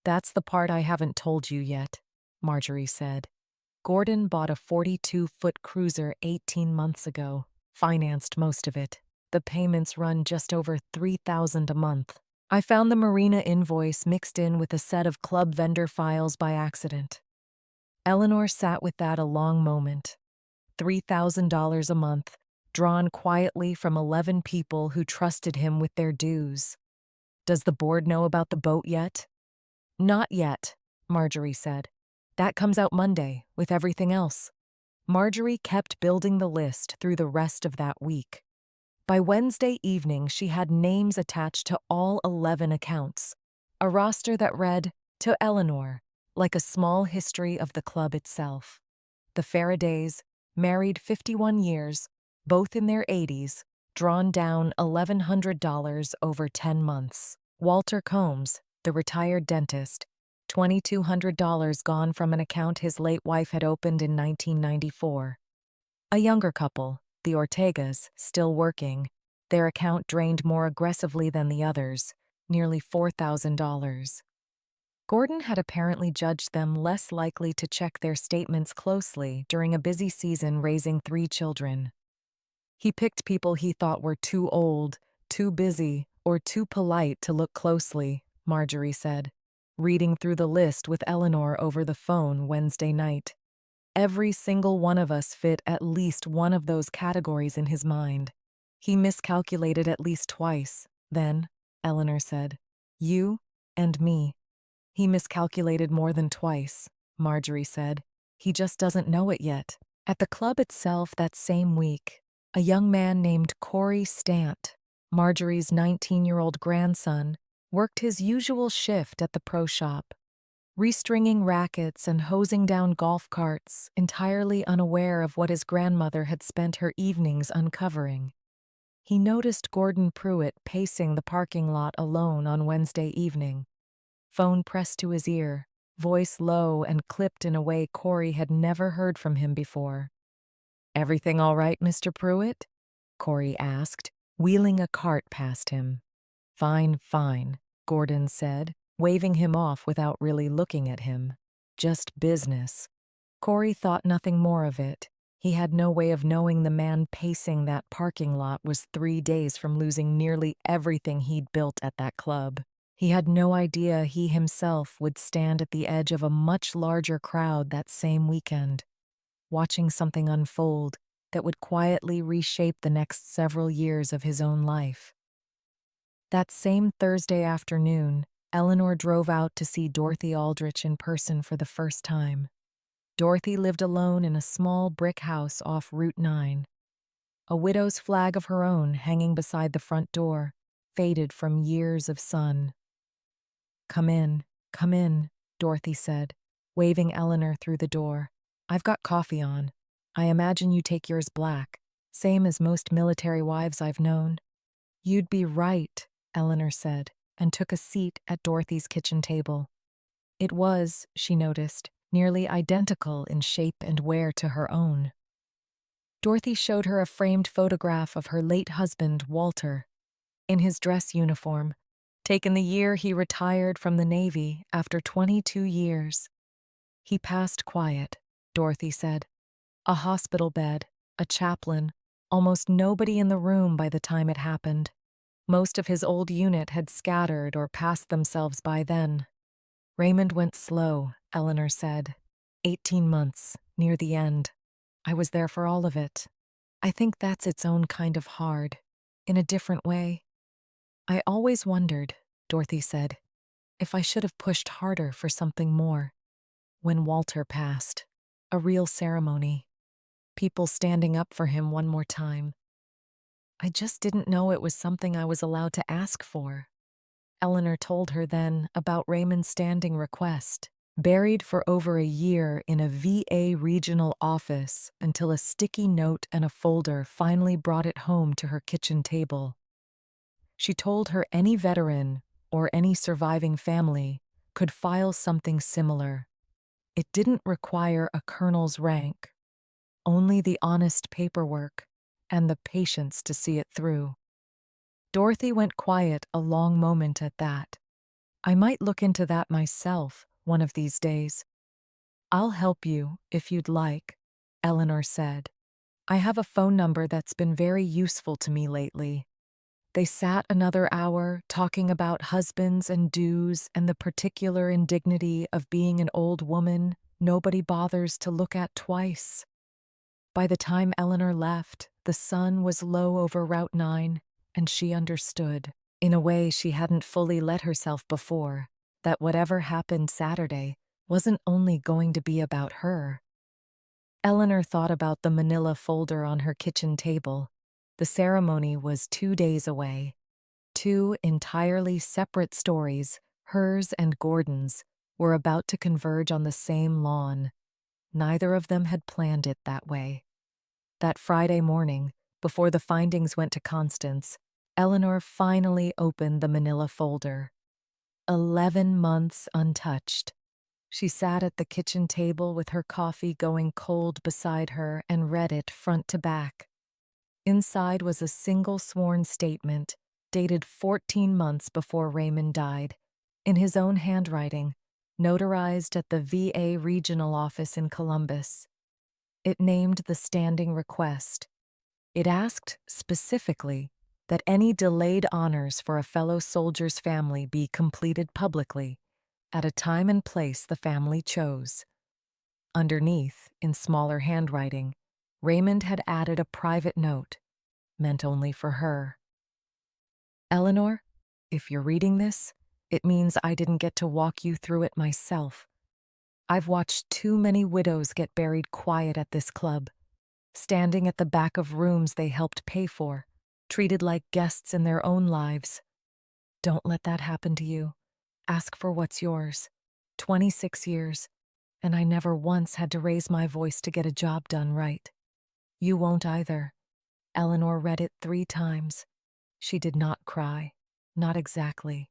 That's the part I haven't told you yet, Marjorie said. Gordon bought a 42-foot cruiser 18 months ago, financed most of it. The payments run just over $3,000 a month. I found the marina invoice mixed in with a set of club vendor files by accident. Eleanor sat with that a long moment. $3,000 a month, drawn quietly from 11 people who trusted him with their dues. Does the board know about the boat yet? Not yet, Marjorie said. That comes out Monday, with everything else. Marjorie kept building the list through the rest of that week. By Wednesday evening, she had names attached to all 11 accounts, a roster that read, "To Eleanor," like a small history of the club itself. The Faradays, married 51 years, both in their 80s, drawn down $1,100 over 10 months. Walter Combs, the retired dentist, $2,200 gone from an account his late wife had opened in 1994. A younger couple, the Ortegas, still working, their account drained more aggressively than the others, nearly $4,000. Gordon had apparently judged them less likely to check their statements closely during a busy season raising 3 children. He picked people he thought were too old, too busy, or too polite to look closely, Marjorie said, reading through the list with Eleanor over the phone Wednesday night. Every single one of us fit at least one of those categories in his mind. He miscalculated at least twice, then, Eleanor said. You and me. He miscalculated more than twice, Marjorie said. He just doesn't know it yet. At the club itself that same week, a young man named Corey Stant, Marjorie's 19-year-old grandson, worked his usual shift at the pro shop, restringing rackets and hosing down golf carts, entirely unaware of what his grandmother had spent her evenings uncovering. He noticed Gordon Pruitt pacing the parking lot alone on Wednesday evening. Phone pressed to his ear, voice low and clipped in a way Corey had never heard from him before. "Everything all right, Mr. Pruitt?" Corey asked, wheeling a cart past him. "Fine, fine," Gordon said, waving him off without really looking at him. "Just business." Corey thought nothing more of it. He had no way of knowing the man pacing that parking lot was 3 days from losing nearly everything he'd built at that club. He had no idea he himself would stand at the edge of a much larger crowd that same weekend, watching something unfold that would quietly reshape the next several years of his own life. That same Thursday afternoon, Eleanor drove out to see Dorothy Aldrich in person for the first time. Dorothy lived alone in a small brick house off Route 9. A widow's flag of her own hanging beside the front door, faded from years of sun. Come in," Dorothy said, waving Eleanor through the door. "I've got coffee on. I imagine you take yours black, same as most military wives I've known." "You'd be right," Eleanor said, and took a seat at Dorothy's kitchen table. It was, she noticed, nearly identical in shape and wear to her own. Dorothy showed her a framed photograph of her late husband, Walter, in his dress uniform, taken the year he retired from the Navy after 22 years. He passed quiet, Dorothy said. A hospital bed, a chaplain, almost nobody in the room by the time it happened. Most of his old unit had scattered or passed themselves by then. Raymond went slow, Eleanor said. 18 months, near the end. I was there for all of it. I think that's its own kind of hard, in a different way. I always wondered, Dorothy said, if I should have pushed harder for something more. When Walter passed, a real ceremony. People standing up for him one more time. I just didn't know it was something I was allowed to ask for. Eleanor told her then about Raymond's standing request, buried for over a year in a VA regional office until a sticky note and a folder finally brought it home to her kitchen table. She told her any veteran or any surviving family could file something similar. It didn't require a colonel's rank. only the honest paperwork and the patience to see it through. Dorothy went quiet a long moment at that. I might look into that myself one of these days. I'll help you if you'd like, Eleanor said. I have a phone number that's been very useful to me lately. They sat another hour talking about husbands and dues and the particular indignity of being an old woman nobody bothers to look at twice. By the time Eleanor left, the sun was low over Route 9, and she understood, in a way she hadn't fully let herself before, that whatever happened Saturday wasn't only going to be about her. Eleanor thought about the manila folder on her kitchen table. The ceremony was 2 days away. Two entirely separate stories, hers and Gordon's, were about to converge on the same lawn. Neither of them had planned it that way. That Friday morning, before the findings went to Constance, Eleanor finally opened the manila folder. 11 months untouched. She sat at the kitchen table with her coffee going cold beside her and read it front to back. Inside was a single sworn statement, dated 14 months before Raymond died, in his own handwriting, notarized at the VA regional office in Columbus. It named the standing request. It asked, specifically, that any delayed honors for a fellow soldier's family be completed publicly, at a time and place the family chose. Underneath, in smaller handwriting, Raymond had added a private note, meant only for her. Eleanor, if you're reading this, it means I didn't get to walk you through it myself. I've watched too many widows get buried quiet at this club, standing at the back of rooms they helped pay for, treated like guests in their own lives. Don't let that happen to you. Ask for what's yours. 26 years, and I never once had to raise my voice to get a job done right. You won't either. Eleanor read it 3 times. She did not cry. Not exactly.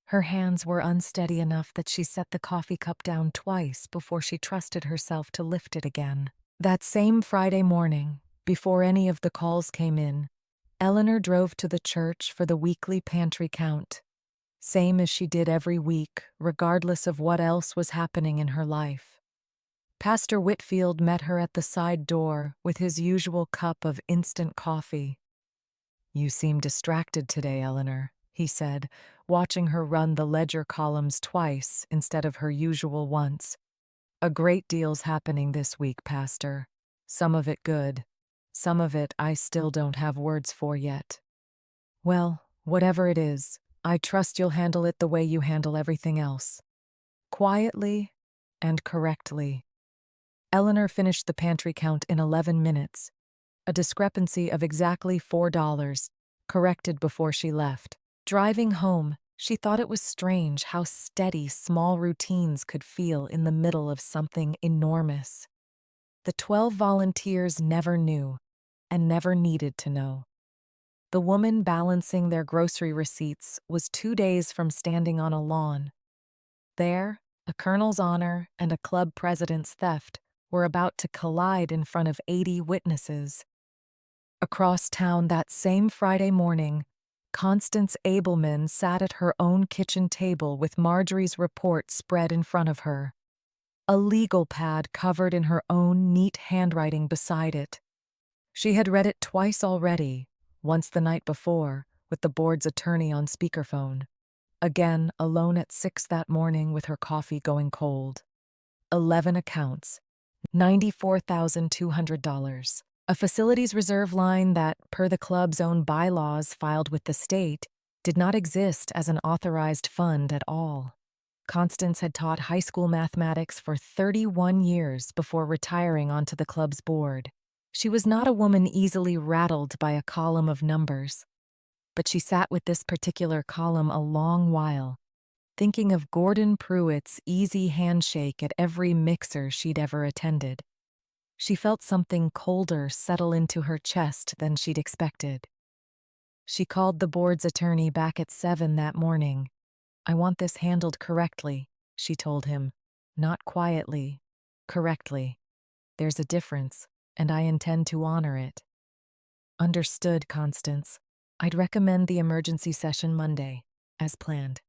Her hands were unsteady enough that she set the coffee cup down twice before she trusted herself to lift it again. That same Friday morning, before any of the calls came in, Eleanor drove to the church for the weekly pantry count. Same as she did every week, regardless of what else was happening in her life. Pastor Whitfield met her at the side door with his usual cup of instant coffee. "You seem distracted today, Eleanor," he said, watching her run the ledger columns twice instead of her usual once. "A great deal's happening this week, Pastor. Some of it good. Some of it I still don't have words for yet. Well, whatever it is, I trust you'll handle it the way you handle everything else. Quietly and correctly." Eleanor finished the pantry count in 11 minutes, a discrepancy of exactly $4, corrected before she left. Driving home, she thought it was strange how steady small routines could feel in the middle of something enormous. The 12 volunteers never knew, and never needed to know. The woman balancing their grocery receipts was 2 days from standing on a lawn. There, a colonel's honor and a club president's theft were about to collide in front of 80 witnesses. Across town that same Friday morning, Constance Abelman sat at her own kitchen table with Marjorie's report spread in front of her, a legal pad covered in her own neat handwriting beside it. She had read it twice already, once the night before, with the board's attorney on speakerphone. Again, alone at 6 that morning with her coffee going cold. 11 accounts, $94,200. A facilities reserve line that, per the club's own bylaws filed with the state, did not exist as an authorized fund at all. Constance had taught high school mathematics for 31 years before retiring onto the club's board. She was not a woman easily rattled by a column of numbers, but she sat with this particular column a long while, thinking of Gordon Pruitt's easy handshake at every mixer she'd ever attended. She felt something colder settle into her chest than she'd expected. She called the board's attorney back at 7 that morning. "I want this handled correctly," she told him. "Not quietly, correctly. There's a difference. and I intend to honor it. Understood, Constance. I'd recommend the emergency session Monday, as planned.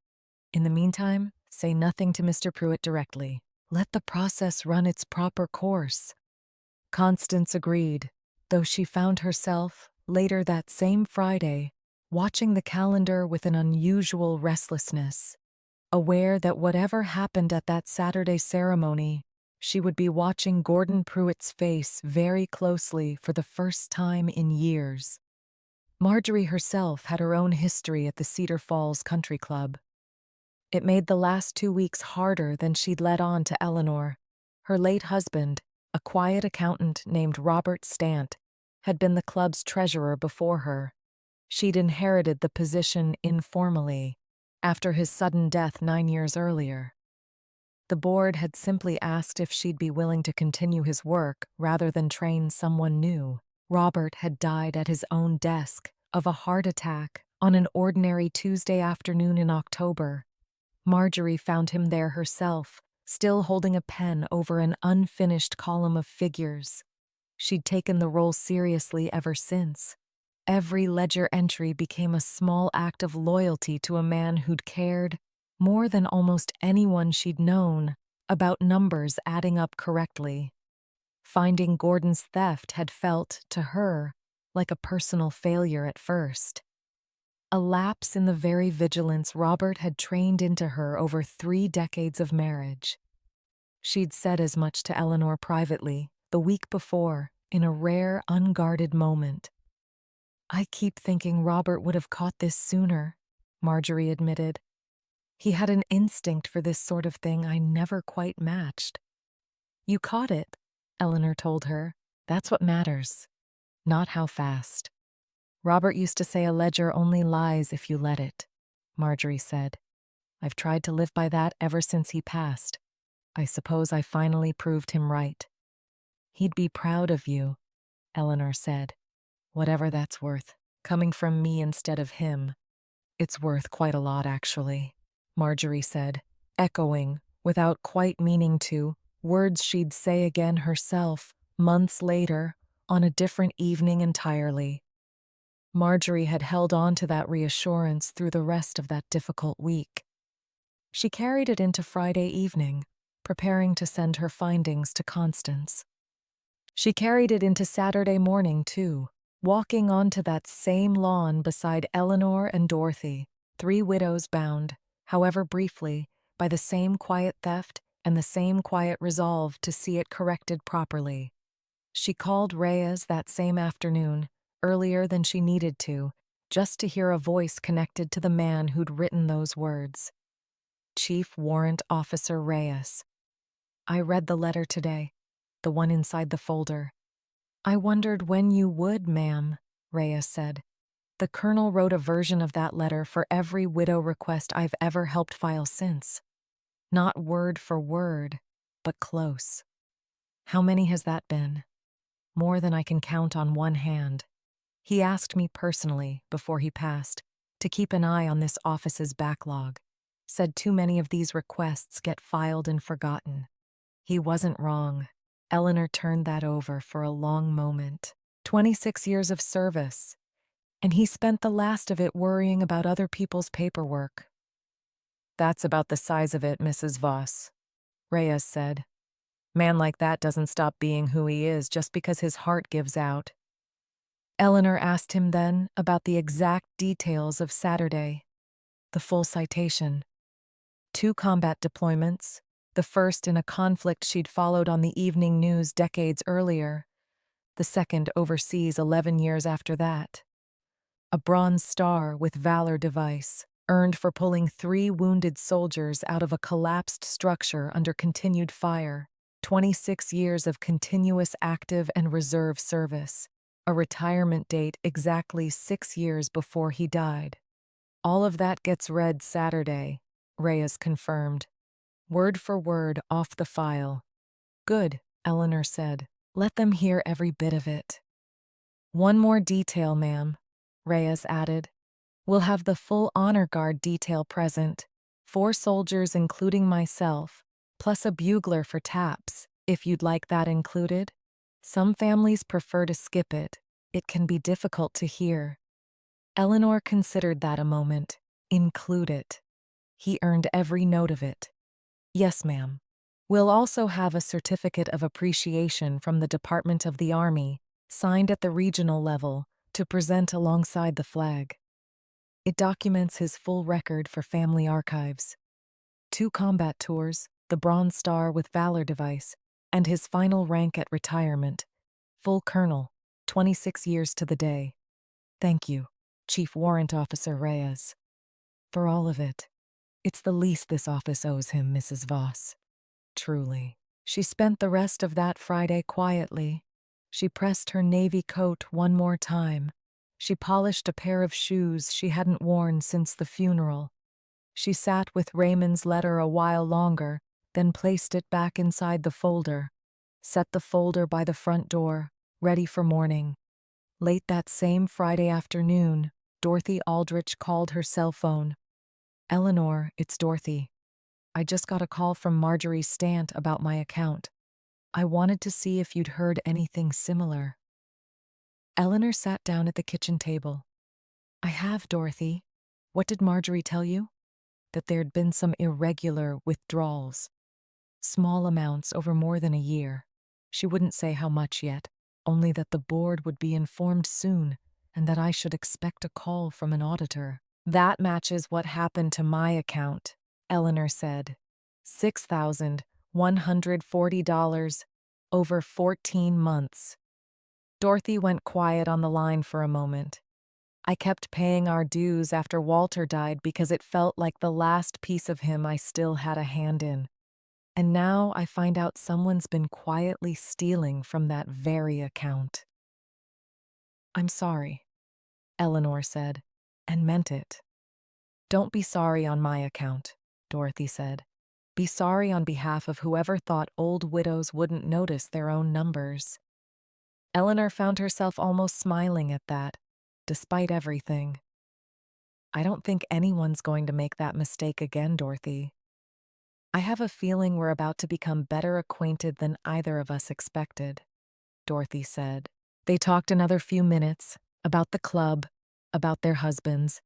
In the meantime, say nothing to Mr. Pruitt directly. Let the process run its proper course. Constance agreed, though she found herself, later that same Friday, watching the calendar with an unusual restlessness, aware that whatever happened at that Saturday ceremony, she would be watching Gordon Pruitt's face very closely for the first time in years. Marjorie herself had her own history at the Cedar Falls Country Club. It made the last 2 weeks harder than she'd let on to Eleanor. Her late husband, a quiet accountant named Robert Stant, had been the club's treasurer before her. She'd inherited the position informally, after his sudden death 9 years earlier. The board had simply asked if she'd be willing to continue his work rather than train someone new. Robert had died at his own desk of a heart attack on an ordinary Tuesday afternoon in October. Marjorie found him there herself, still holding a pen over an unfinished column of figures. She'd taken the role seriously ever since. Every ledger entry became a small act of loyalty to a man who'd cared, more than almost anyone she'd known, about numbers adding up correctly. Finding Gordon's theft had felt, to her, like a personal failure at first. A lapse in the very vigilance Robert had trained into her over 3 decades of marriage. She'd said as much to Eleanor privately, the week before, in a rare, unguarded moment. "I keep thinking Robert would have caught this sooner," Marjorie admitted. "He had an instinct for this sort of thing I never quite matched." "You caught it," Eleanor told her. "That's what matters, not how fast." "Robert used to say a ledger only lies if you let it," Marjorie said. "I've tried to live by that ever since he passed. I suppose I finally proved him right." "He'd be proud of you," Eleanor said. "Whatever that's worth, coming from me instead of him." "It's worth quite a lot, actually," Marjorie said, echoing, without quite meaning to, words she'd say again herself, months later, on a different evening entirely. Marjorie had held on to that reassurance through the rest of that difficult week. She carried it into Friday evening, preparing to send her findings to Constance. She carried it into Saturday morning, too, walking onto that same lawn beside Eleanor and Dorothy, 3 widows bound, however briefly, by the same quiet theft and the same quiet resolve to see it corrected properly. She called Reyes that same afternoon, earlier than she needed to, just to hear a voice connected to the man who'd written those words. Chief Warrant Officer Reyes. "I read the letter today, the one inside the folder." "I wondered when you would, ma'am," Reyes said. "The colonel wrote a version of that letter for every widow request I've ever helped file since. Not word for word, but close." "How many has that been?" "More than I can count on one hand. He asked me personally, before he passed, to keep an eye on this office's backlog. Said too many of these requests get filed and forgotten." He wasn't wrong. Eleanor turned that over for a long moment. 26 years of service. And he spent the last of it worrying about other people's paperwork. "That's about the size of it, Mrs. Voss," Reyes said. "Man like that doesn't stop being who he is just because his heart gives out." Eleanor asked him then about the exact details of Saturday. The full citation. 2 combat deployments, the first in a conflict she'd followed on the evening news decades earlier, the second overseas 11 years after that. A Bronze Star with Valor device, earned for pulling 3 wounded soldiers out of a collapsed structure under continued fire, 26 years of continuous active and reserve service, a retirement date exactly 6 years before he died. "All of that gets read Saturday," Reyes confirmed. "Word for word off the file." "Good," Eleanor said. "Let them hear every bit of it." "One more detail, ma'am," Reyes added. "We'll have the full honor guard detail present, 4 soldiers including myself, plus a bugler for taps, if you'd like that included." Some families prefer to skip it. It can be difficult to hear. Eleanor considered that a moment. Include it. He earned every note of it. Yes, ma'am. We'll also have a certificate of appreciation from the Department of the Army, signed at the regional level, to present alongside the flag. It documents his full record for family archives. 2 combat tours, the Bronze Star with Valor device, and his final rank at retirement. Full colonel, 26 years to the day. Thank you, Chief Warrant Officer Reyes. For all of it. It's the least this office owes him, Mrs. Voss. Truly. She spent the rest of that Friday quietly. She pressed her navy coat one more time. She polished a pair of shoes she hadn't worn since the funeral. She sat with Raymond's letter a while longer, then placed it back inside the folder. Set the folder by the front door, ready for morning. Late that same Friday afternoon, Dorothy Aldrich called her cell phone. Eleanor, it's Dorothy. I just got a call from Marjorie Stant about my account. I wanted to see if you'd heard anything similar. Eleanor sat down at the kitchen table. I have, Dorothy. What did Marjorie tell you? That there'd been some irregular withdrawals. Small amounts over more than a year. She wouldn't say how much yet, only that the board would be informed soon and that I should expect a call from an auditor. That matches what happened to my account, Eleanor said. $6,140 over 14 months. Dorothy went quiet on the line for a moment. I kept paying our dues after Walter died because it felt like the last piece of him I still had a hand in. And now I find out someone's been quietly stealing from that very account. I'm sorry, Eleanor said, and meant it. Don't be sorry on my account, Dorothy said. Be sorry on behalf of whoever thought old widows wouldn't notice their own numbers. Eleanor found herself almost smiling at that, despite everything. I don't think anyone's going to make that mistake again, Dorothy. I have a feeling we're about to become better acquainted than either of us expected, Dorothy said. They talked another few minutes about the club, about their husbands,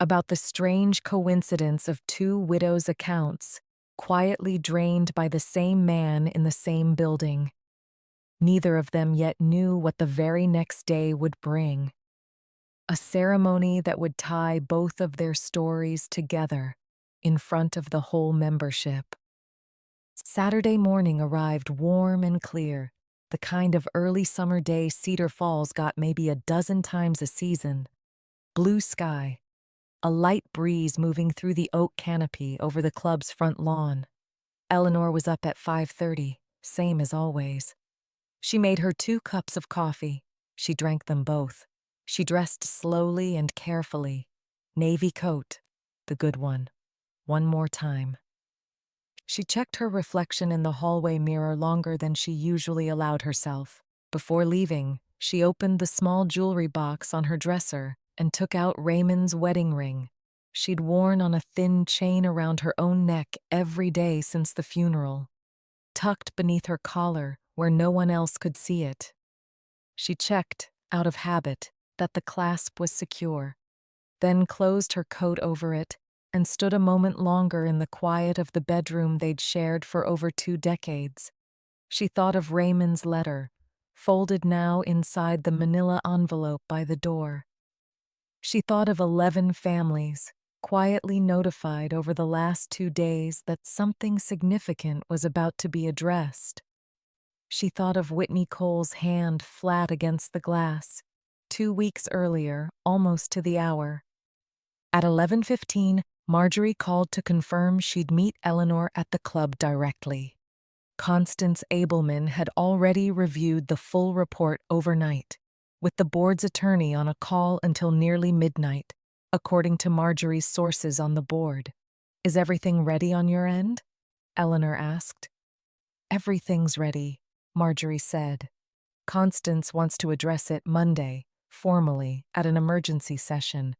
about the strange coincidence of 2 widows' accounts, quietly drained by the same man in the same building. Neither of them yet knew what the very next day would bring. A ceremony that would tie both of their stories together in front of the whole membership. Saturday morning arrived warm and clear, the kind of early summer day Cedar Falls got maybe a dozen times a season. Blue sky, a light breeze moving through the oak canopy over the club's front lawn. Eleanor was up at 5:30, same as always. She made her 2 cups of coffee. She drank them both. She dressed slowly and carefully. Navy coat, the good one. One more time. She checked her reflection in the hallway mirror longer than she usually allowed herself. Before leaving, she opened the small jewelry box on her dresser and took out Raymond's wedding ring. She'd worn on a thin chain around her own neck every day since the funeral, tucked beneath her collar where no one else could see it. She checked, out of habit, that the clasp was secure, then closed her coat over it and stood a moment longer in the quiet of the bedroom they'd shared for over 2 decades. She thought of Raymond's letter, folded now inside the manila envelope by the door. She thought of 11 families, quietly notified over the last 2 days that something significant was about to be addressed. She thought of Whitney Cole's hand flat against the glass, 2 weeks earlier, almost to the hour. At 11:15, Marjorie called to confirm she'd meet Eleanor at the club directly. Constance Abelman had already reviewed the full report overnight, with the board's attorney on a call until nearly midnight, according to Marjorie's sources on the board. Is everything ready on your end? Eleanor asked. Everything's ready, Marjorie said. Constance wants to address it Monday, formally, at an emergency session,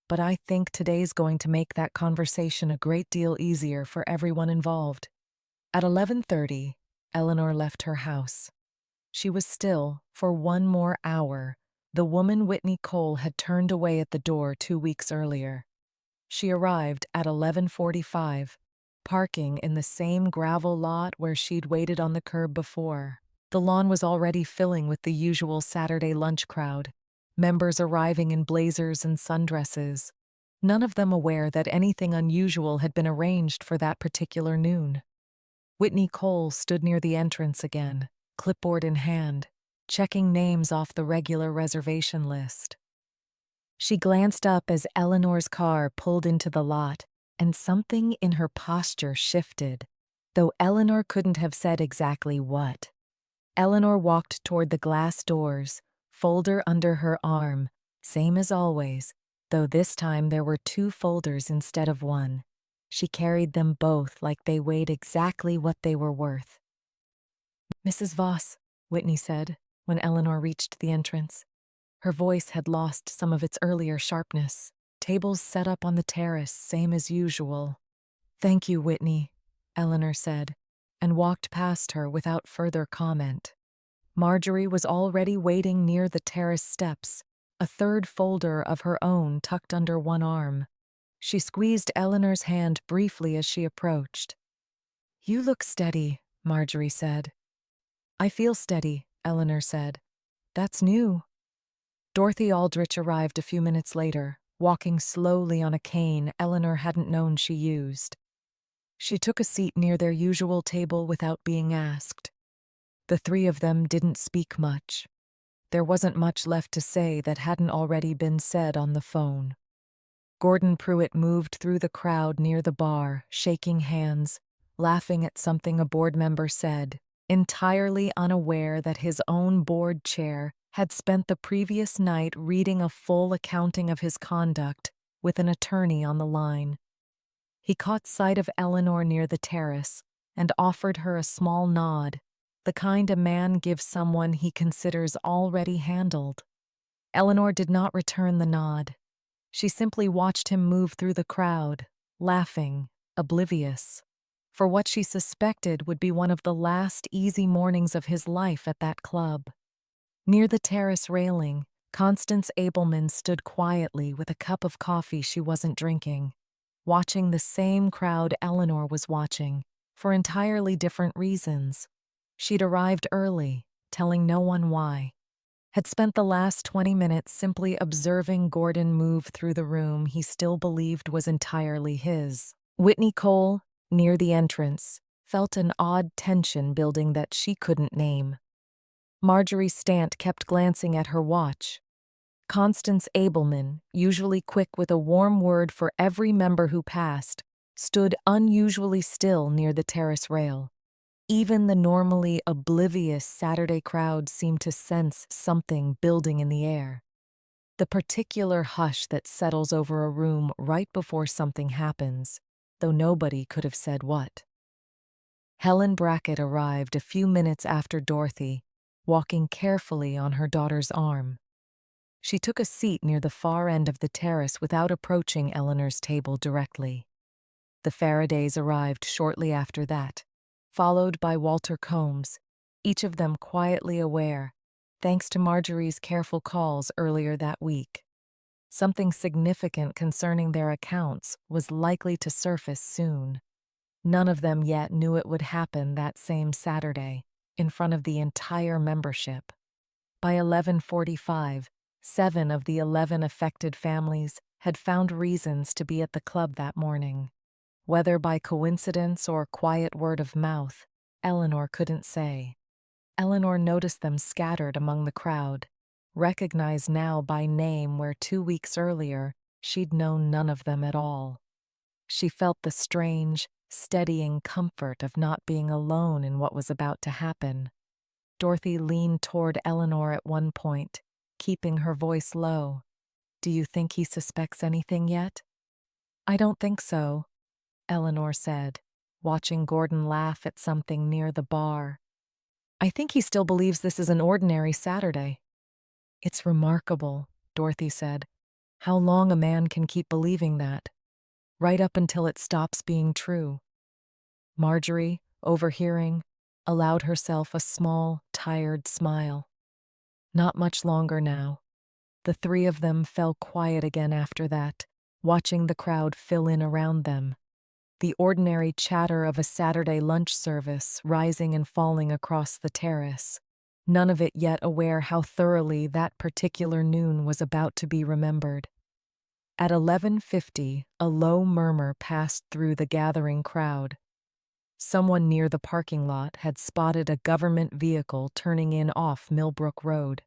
but I think today's going to make that conversation a great deal easier for everyone involved. At 11:30, Eleanor left her house. She was still, for one more hour. The woman Whitney Cole had turned away at the door 2 weeks earlier. She arrived at 11:45, parking in the same gravel lot where she'd waited on the curb before. The lawn was already filling with the usual Saturday lunch crowd, members arriving in blazers and sundresses, none of them aware that anything unusual had been arranged for that particular noon. Whitney Cole stood near the entrance again, clipboard in hand, checking names off the regular reservation list. She glanced up as Eleanor's car pulled into the lot, and something in her posture shifted, though Eleanor couldn't have said exactly what. Eleanor walked toward the glass doors, folder under her arm, same as always, though this time there were 2 folders instead of one. She carried them both like they weighed exactly what they were worth. "Mrs. Voss," Whitney said, when Eleanor reached the entrance. Her voice had lost some of its earlier sharpness. "Tables set up on the terrace, same as usual." "Thank you, Whitney," Eleanor said, and walked past her without further comment. Marjorie was already waiting near the terrace steps, a 3rd folder of her own tucked under one arm. She squeezed Eleanor's hand briefly as she approached. "You look steady," Marjorie said. "I feel steady," Eleanor said. "That's new." Dorothy Aldrich arrived a few minutes later, walking slowly on a cane Eleanor hadn't known she used. She took a seat near their usual table without being asked. The 3 of them didn't speak much. There wasn't much left to say that hadn't already been said on the phone. Gordon Pruitt moved through the crowd near the bar, shaking hands, laughing at something a board member said, entirely unaware that his own board chair had spent the previous night reading a full accounting of his conduct with an attorney on the line. He caught sight of Eleanor near the terrace and offered her a small nod, the kind a man gives someone he considers already handled. Eleanor did not return the nod. She simply watched him move through the crowd, laughing, oblivious, for what she suspected would be one of the last easy mornings of his life at that club. Near the terrace railing, Constance Abelman stood quietly with a cup of coffee she wasn't drinking, watching the same crowd Eleanor was watching, for entirely different reasons. She'd arrived early, telling no one why. Had spent the last 20 minutes simply observing Gordon move through the room he still believed was entirely his. Whitney Cole, near the entrance, felt an odd tension building that she couldn't name. Marjorie Stant kept glancing at her watch. Constance Abelman, usually quick with a warm word for every member who passed, stood unusually still near the terrace rail. Even the normally oblivious Saturday crowd seemed to sense something building in the air. The particular hush that settles over a room right before something happens, though nobody could have said what. Helen Brackett arrived a few minutes after Dorothy, walking carefully on her daughter's arm. She took a seat near the far end of the terrace without approaching Eleanor's table directly. The Faradays arrived shortly after that, followed by Walter Combs, each of them quietly aware, thanks to Marjorie's careful calls earlier that week. Something significant concerning their accounts was likely to surface soon. None of them yet knew it would happen that same Saturday, in front of the entire membership. By 11:45, 7 of the 11 affected families had found reasons to be at the club that morning. Whether by coincidence or quiet word of mouth, Eleanor couldn't say. Eleanor noticed them scattered among the crowd, recognized now by name where 2 weeks earlier she'd known none of them at all. She felt the strange, steadying comfort of not being alone in what was about to happen. Dorothy leaned toward Eleanor at one point, keeping her voice low. "Do you think he suspects anything yet?" "I don't think so," Eleanor said, watching Gordon laugh at something near the bar. "I think he still believes this is an ordinary Saturday." "It's remarkable," Dorothy said, "how long a man can keep believing that, right up until it stops being true." Marjorie, overhearing, allowed herself a small, tired smile. Not much longer now. The three of them fell quiet again after that, watching the crowd fill in around them. The ordinary chatter of a Saturday lunch service rising and falling across the terrace, none of it yet aware how thoroughly that particular noon was about to be remembered. At 11:50, a low murmur passed through the gathering crowd. Someone near the parking lot had spotted a government vehicle turning in off Millbrook Road.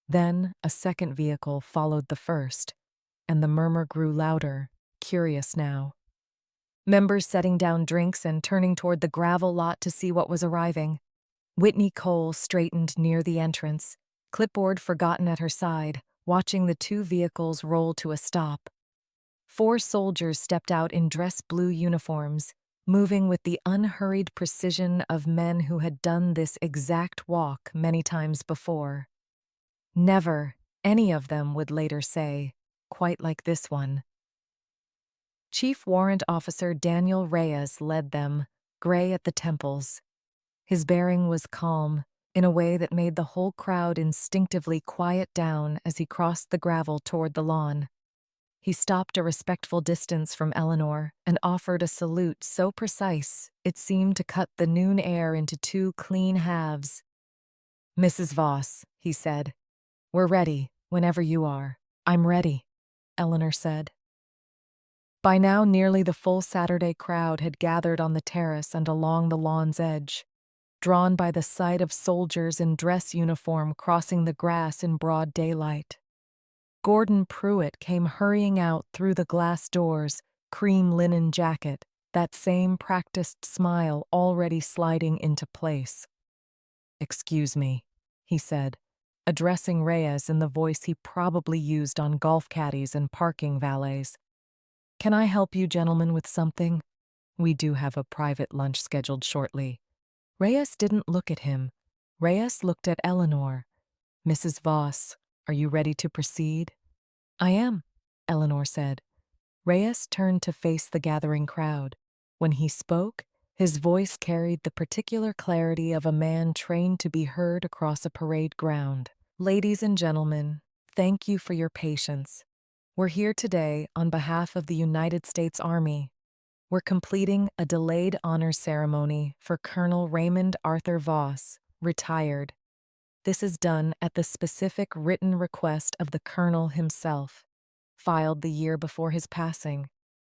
Then a second vehicle followed the first, and the murmur grew louder, curious now. Members setting down drinks and turning toward the gravel lot to see what was arriving. Whitney Cole straightened near the entrance, clipboard forgotten at her side, watching the two vehicles roll to a stop. 4 soldiers stepped out in dress blue uniforms, moving with the unhurried precision of men who had done this exact walk many times before. Never, any of them would later say, quite like this one. Chief Warrant Officer Daniel Reyes led them, gray at the temples. His bearing was calm, in a way that made the whole crowd instinctively quiet down as he crossed the gravel toward the lawn. He stopped a respectful distance from Eleanor and offered a salute so precise it seemed to cut the noon air into 2 clean halves. "Mrs. Voss," he said, "we're ready, whenever you are." "I'm ready," Eleanor said. By now nearly the full Saturday crowd had gathered on the terrace and along the lawn's edge, drawn by the sight of soldiers in dress uniform crossing the grass in broad daylight. Gordon Pruitt came hurrying out through the glass doors, cream linen jacket, that same practiced smile already sliding into place. "Excuse me," he said, addressing Reyes in the voice he probably used on golf caddies and parking valets. "Can I help you gentlemen with something? We do have a private lunch scheduled shortly." Reyes didn't look at him. Reyes looked at Eleanor. "Mrs. Voss, are you ready to proceed?" "I am," Eleanor said. Reyes turned to face the gathering crowd. When he spoke, his voice carried the particular clarity of a man trained to be heard across a parade ground. "Ladies and gentlemen, thank you for your patience. We're here today on behalf of the United States Army. We're completing a delayed honor ceremony for Colonel Raymond Arthur Voss, retired. This is done at the specific written request of the Colonel himself, filed the year before his passing."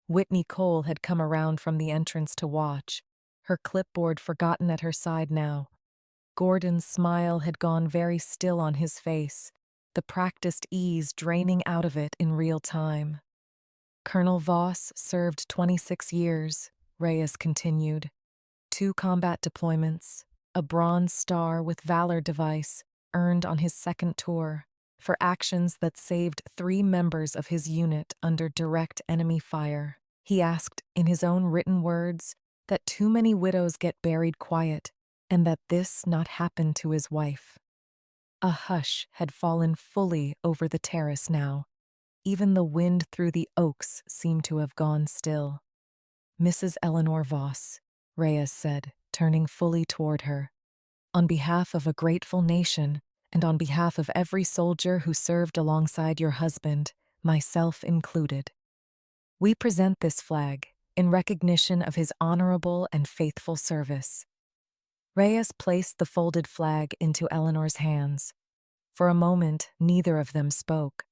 Whitney Cole had come around from the entrance to watch, her clipboard forgotten at her side now. Gordon's smile had gone very still on his face, the practiced ease draining out of it in real time. "Colonel Voss served 26 years, Reyes continued. 2 combat deployments, a Bronze Star with Valor device, earned on his second tour, for actions that saved 3 members of his unit under direct enemy fire. He asked, in his own written words, that too many widows get buried quiet, and that this not happen to his wife." A hush had fallen fully over the terrace now. Even the wind through the oaks seemed to have gone still. "Mrs. Eleanor Voss," Reyes said, turning fully toward her, "on behalf of a grateful nation, and on behalf of every soldier who served alongside your husband, myself included, we present this flag in recognition of his honorable and faithful service." Reyes placed the folded flag into Eleanor's hands. For a moment, neither of them spoke.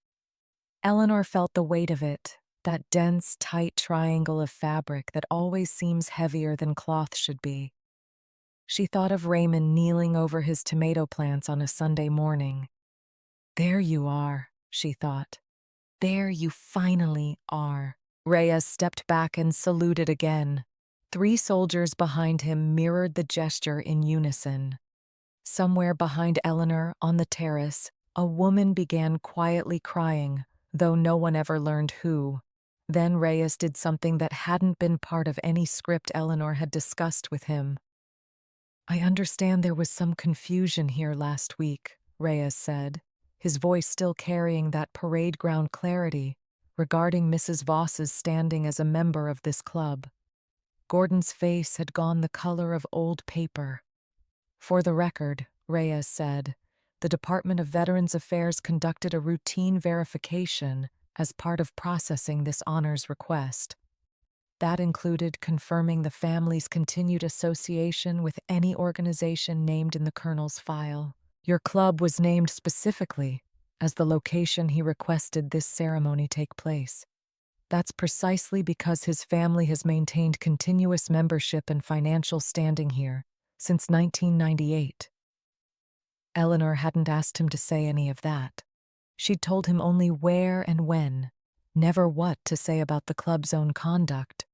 Eleanor felt the weight of it, that dense, tight triangle of fabric that always seems heavier than cloth should be. She thought of Raymond kneeling over his tomato plants on a Sunday morning. "There you are," she thought. "There you finally are." Reyes stepped back and saluted again. 3 soldiers behind him mirrored the gesture in unison. Somewhere behind Eleanor, on the terrace, a woman began quietly crying, though no one ever learned who. Then Reyes did something that hadn't been part of any script Eleanor had discussed with him. "I understand there was some confusion here last week," Reyes said, his voice still carrying that parade ground clarity, regarding Mrs. Voss's standing as a member of this club. Gordon's face had gone the color of old paper. For the record, Reyes said, the Department of Veterans Affairs conducted a routine verification as part of processing this honors request. That included confirming the family's continued association with any organization named in the colonel's file. Your club was named specifically as the location he requested this ceremony take place. That's precisely because his family has maintained continuous membership and financial standing here since 1998. Eleanor hadn't asked him to say any of that. She'd told him only where and when, never what to say about the club's own conduct.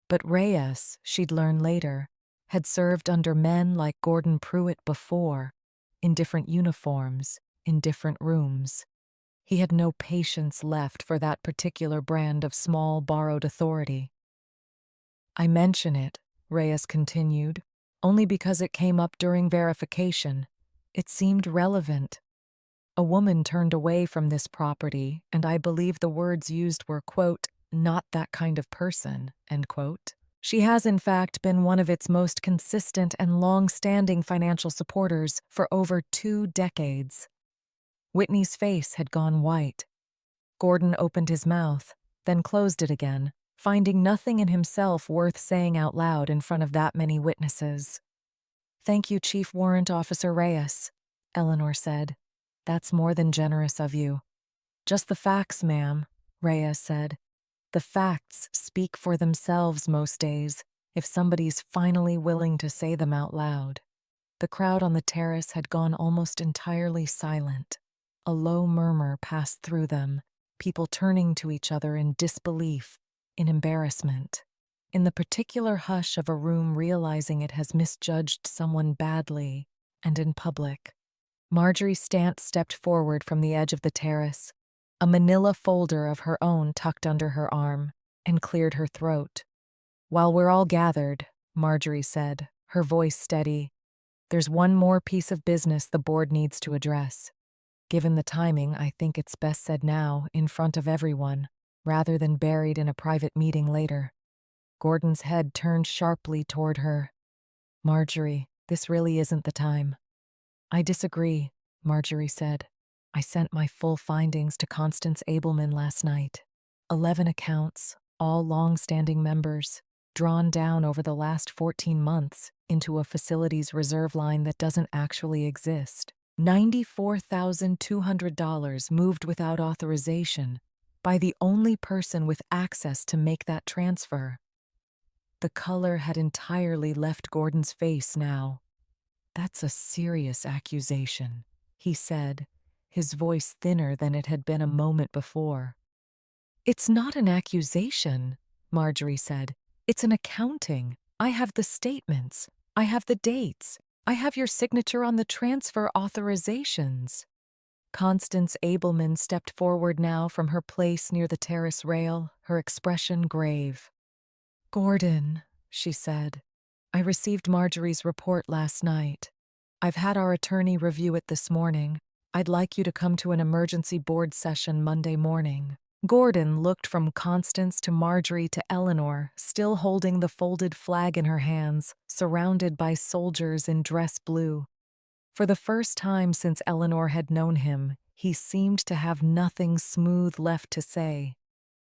But Reyes, she'd learn later, had served under men like Gordon Pruitt before, in different uniforms, in different rooms. He had no patience left for that particular brand of small borrowed authority. I mention it, Reyes continued, only because it came up during verification. It seemed relevant. A woman turned away from this property, and I believe the words used were, quote, not that kind of person, end quote. She has, in fact, been one of its most consistent and long-standing financial supporters for over 2 decades. Whitney's face had gone white. Gordon opened his mouth, then closed it again, finding nothing in himself worth saying out loud in front of that many witnesses. Thank you, Chief Warrant Officer Reyes, Eleanor said. That's more than generous of you. Just the facts, ma'am, Reyes said. The facts speak for themselves most days, if somebody's finally willing to say them out loud. The crowd on the terrace had gone almost entirely silent. A low murmur passed through them, people turning to each other in disbelief, in embarrassment. In the particular hush of a room realizing it has misjudged someone badly, and in public. Marjorie Stant stepped forward from the edge of the terrace, a manila folder of her own tucked under her arm, and cleared her throat. While we're all gathered, Marjorie said, her voice steady, there's one more piece of business the board needs to address. Given the timing, I think it's best said now, in front of everyone, rather than buried in a private meeting later. Gordon's head turned sharply toward her. Marjorie, this really isn't the time. I disagree, Marjorie said. I sent my full findings to Constance Abelman last night. 11 accounts, all long-standing members, drawn down over the last 14 months into a facilities reserve line that doesn't actually exist. $94,200 moved without authorization by the only person with access to make that transfer. The color had entirely left Gordon's face now. That's a serious accusation, he said, his voice thinner than it had been a moment before. It's not an accusation, Marjorie said. It's an accounting. I have the statements. I have the dates. I have your signature on the transfer authorizations. Constance Abelman stepped forward now from her place near the terrace rail, her expression grave. Gordon, she said, I received Marjorie's report last night. I've had our attorney review it this morning. I'd like you to come to an emergency board session Monday morning. Gordon looked from Constance to Marjorie to Eleanor, still holding the folded flag in her hands, surrounded by soldiers in dress blue. For the first time since Eleanor had known him, he seemed to have nothing smooth left to say.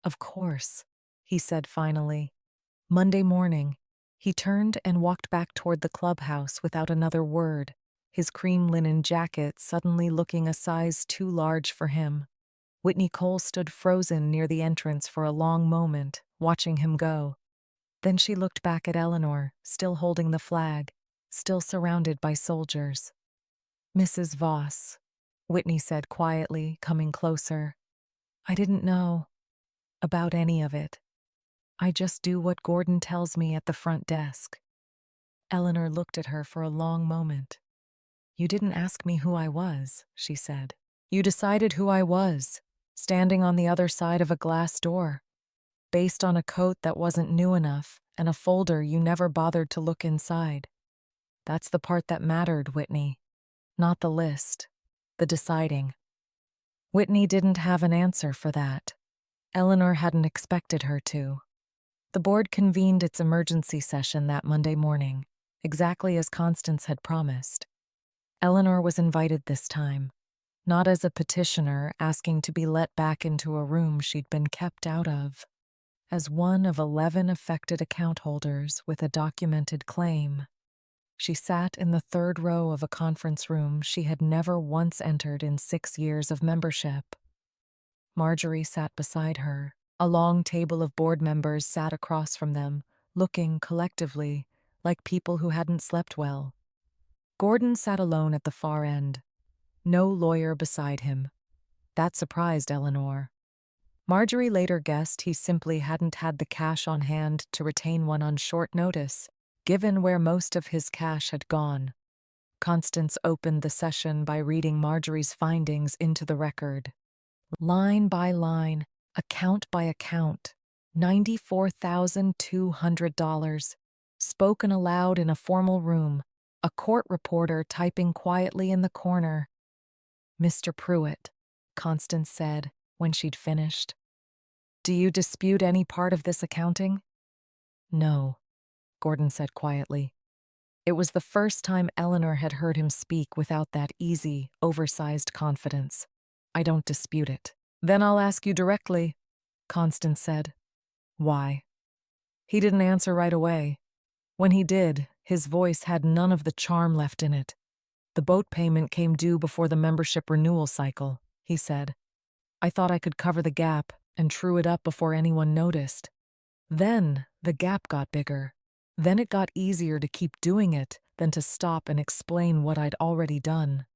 Of course, he said finally. Monday morning, he turned and walked back toward the clubhouse without another word, his cream linen jacket suddenly looking a size too large for him. Whitney Cole stood frozen near the entrance for a long moment, watching him go. Then she looked back at Eleanor, still holding the flag, still surrounded by soldiers. Mrs. Voss, Whitney said quietly, coming closer. I didn't know about any of it. I just do what Gordon tells me at the front desk. Eleanor looked at her for a long moment. You didn't ask me who I was, she said. You decided who I was, standing on the other side of a glass door, based on a coat that wasn't new enough and a folder you never bothered to look inside. That's the part that mattered, Whitney. Not the list, the deciding. Whitney didn't have an answer for that. Eleanor hadn't expected her to. The board convened its emergency session that Monday morning. exactly as Constance had promised. Eleanor was invited this time, not as a petitioner asking to be let back into a room she'd been kept out of, as one of 11 affected account holders with a documented claim. She sat in the third row of a conference room she had never once entered in 6 years of membership. Marjorie sat beside her. A long table of board members sat across from them, looking, collectively, like people who hadn't slept well. Gordon sat alone at the far end. No lawyer beside him. That surprised Eleanor. Marjorie later guessed he simply hadn't had the cash on hand to retain one on short notice, given where most of his cash had gone. Constance opened the session by reading Marjorie's findings into the record. Line by line, account by account, $94,200, spoken aloud in a formal room, a court reporter typing quietly in the corner. "Mr. Pruitt," Constance said when she'd finished, "do you dispute any part of this accounting?" "No," Gordon said quietly. It was the first time Eleanor had heard him speak without that easy, oversized confidence. "I don't dispute it." "Then I'll ask you directly," Constance said. "Why?" He didn't answer right away. When he did, his voice had none of the charm left in it. "The boat payment came due before the membership renewal cycle," he said. "I thought I could cover the gap and true it up before anyone noticed. Then the gap got bigger. Then it got easier to keep doing it than to stop and explain what I'd already done."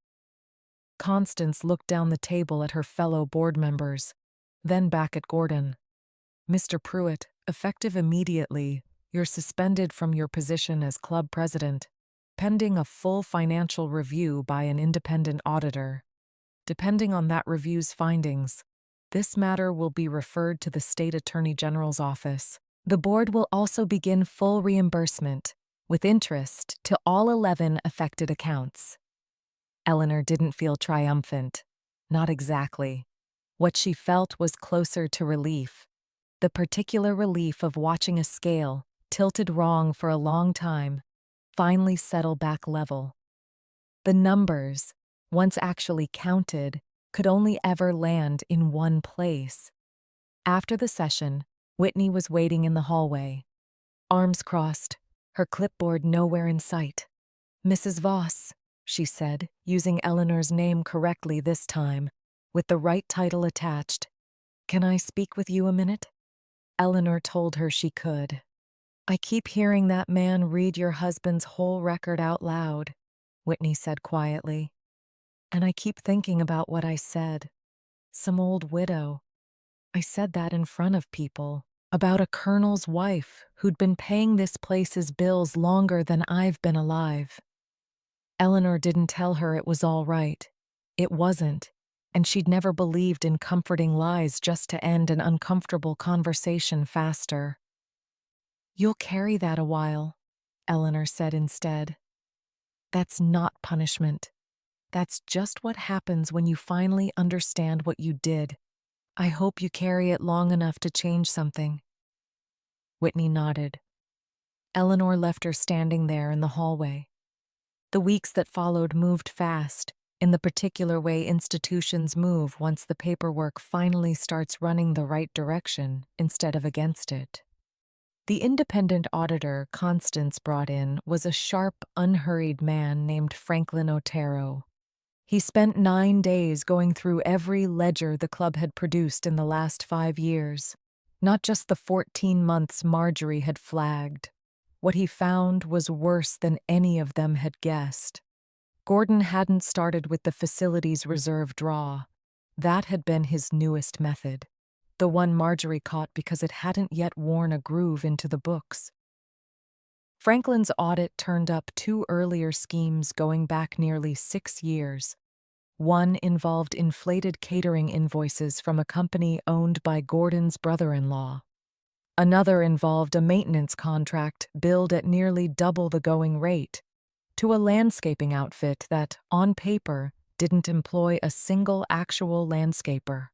Constance looked down the table at her fellow board members, then back at Gordon. "Mr. Pruitt, effective immediately, you're suspended from your position as club president, pending a full financial review by an independent auditor. Depending on that review's findings, this matter will be referred to the state attorney general's office. The board will also begin full reimbursement, with interest, to all 11 affected accounts." Eleanor didn't feel triumphant. Not exactly. What she felt was closer to relief. The particular relief of watching a scale, tilted wrong for a long time, finally settle back level. The numbers, once actually counted, could only ever land in one place. After the session, Whitney was waiting in the hallway. Arms crossed, her clipboard nowhere in sight. "Mrs. Voss," she said, using Eleanor's name correctly this time, with the right title attached. "Can I speak with you a minute?" Eleanor told her she could. "I keep hearing that man read your husband's whole record out loud," Whitney said quietly. "And I keep thinking about what I said. Some old widow. I said that in front of people, about a colonel's wife who'd been paying this place's bills longer than I've been alive." Eleanor didn't tell her it was all right. It wasn't, and she'd never believed in comforting lies just to end an uncomfortable conversation faster. "You'll carry that a while," Eleanor said instead. "That's not punishment. That's just what happens when you finally understand what you did. I hope you carry it long enough to change something." Whitney nodded. Eleanor left her standing there in the hallway. The weeks that followed moved fast, in the particular way institutions move once the paperwork finally starts running the right direction instead of against it. The independent auditor Constance brought in was a sharp, unhurried man named Franklin Otero. He spent 9 days going through every ledger the club had produced in the last 5 years, not just the 14 months Marjorie had flagged. What he found was worse than any of them had guessed. Gordon hadn't started with the facility's reserve draw. That had been his newest method, the one Marjorie caught because it hadn't yet worn a groove into the books. Franklin's audit turned up 2 earlier schemes going back nearly 6 years. One involved inflated catering invoices from a company owned by Gordon's brother-in-law. Another involved a maintenance contract billed at nearly double the going rate to a landscaping outfit that, on paper, didn't employ a single actual landscaper.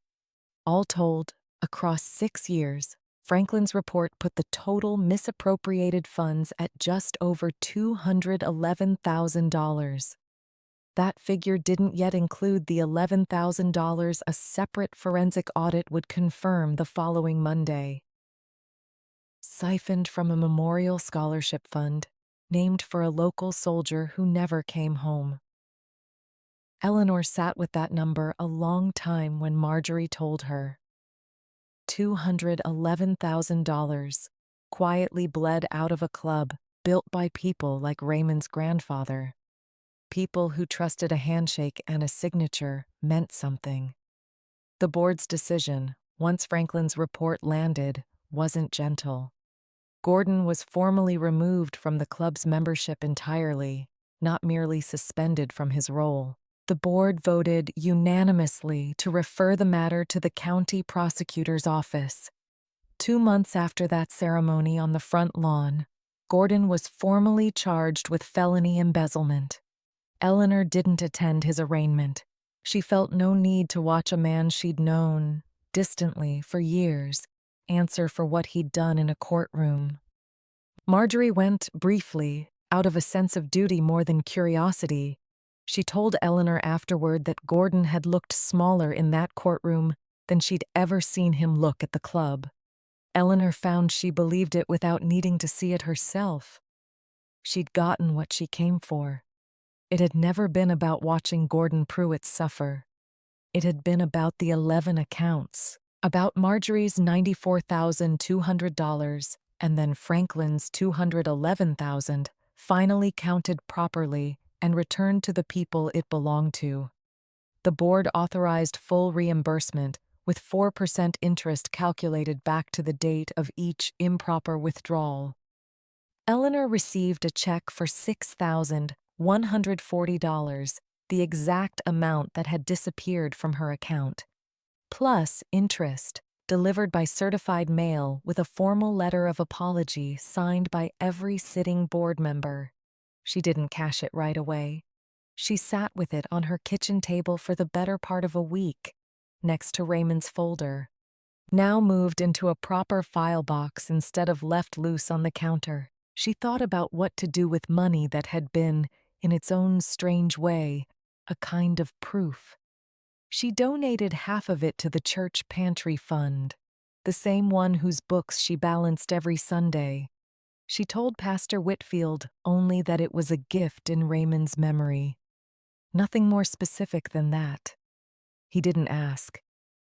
All told, across 6 years, Franklin's report put the total misappropriated funds at just over $211,000. That figure didn't yet include the $11,000 a separate forensic audit would confirm the following Monday. Siphoned from a memorial scholarship fund named for a local soldier who never came home. Eleanor sat with that number a long time when Marjorie told her. $211,000 quietly bled out of a club built by people like Raymond's grandfather. People who trusted a handshake and a signature meant something. The board's decision, once Franklin's report landed, wasn't gentle. Gordon was formally removed from the club's membership entirely, not merely suspended from his role. The board voted unanimously to refer the matter to the county prosecutor's office. 2 months after that ceremony on the front lawn, Gordon was formally charged with felony embezzlement. Eleanor didn't attend his arraignment. She felt no need to watch a man she'd known, distantly, for years, answer for what he'd done in a courtroom. Marjorie went, briefly, out of a sense of duty more than curiosity. She told Eleanor afterward that Gordon had looked smaller in that courtroom than she'd ever seen him look at the club. Eleanor found she believed it without needing to see it herself. She'd gotten what she came for. It had never been about watching Gordon Pruitt suffer. It had been about the 11 accounts, about Marjorie's $94,200 and then Franklin's $211,000, finally counted properly and returned to the people it belonged to. The board authorized full reimbursement, with 4% interest calculated back to the date of each improper withdrawal. Eleanor received a check for $6,140, the exact amount that had disappeared from her account, plus interest, delivered by certified mail with a formal letter of apology signed by every sitting board member. She didn't cash it right away. She sat with it on her kitchen table for the better part of a week, next to Raymond's folder, now moved into a proper file box instead of left loose on the counter. She thought about what to do with money that had been, in its own strange way, a kind of proof. She donated half of it to the church pantry fund, the same one whose books she balanced every Sunday. She told Pastor Whitfield only that it was a gift in Raymond's memory. Nothing more specific than that. He didn't ask.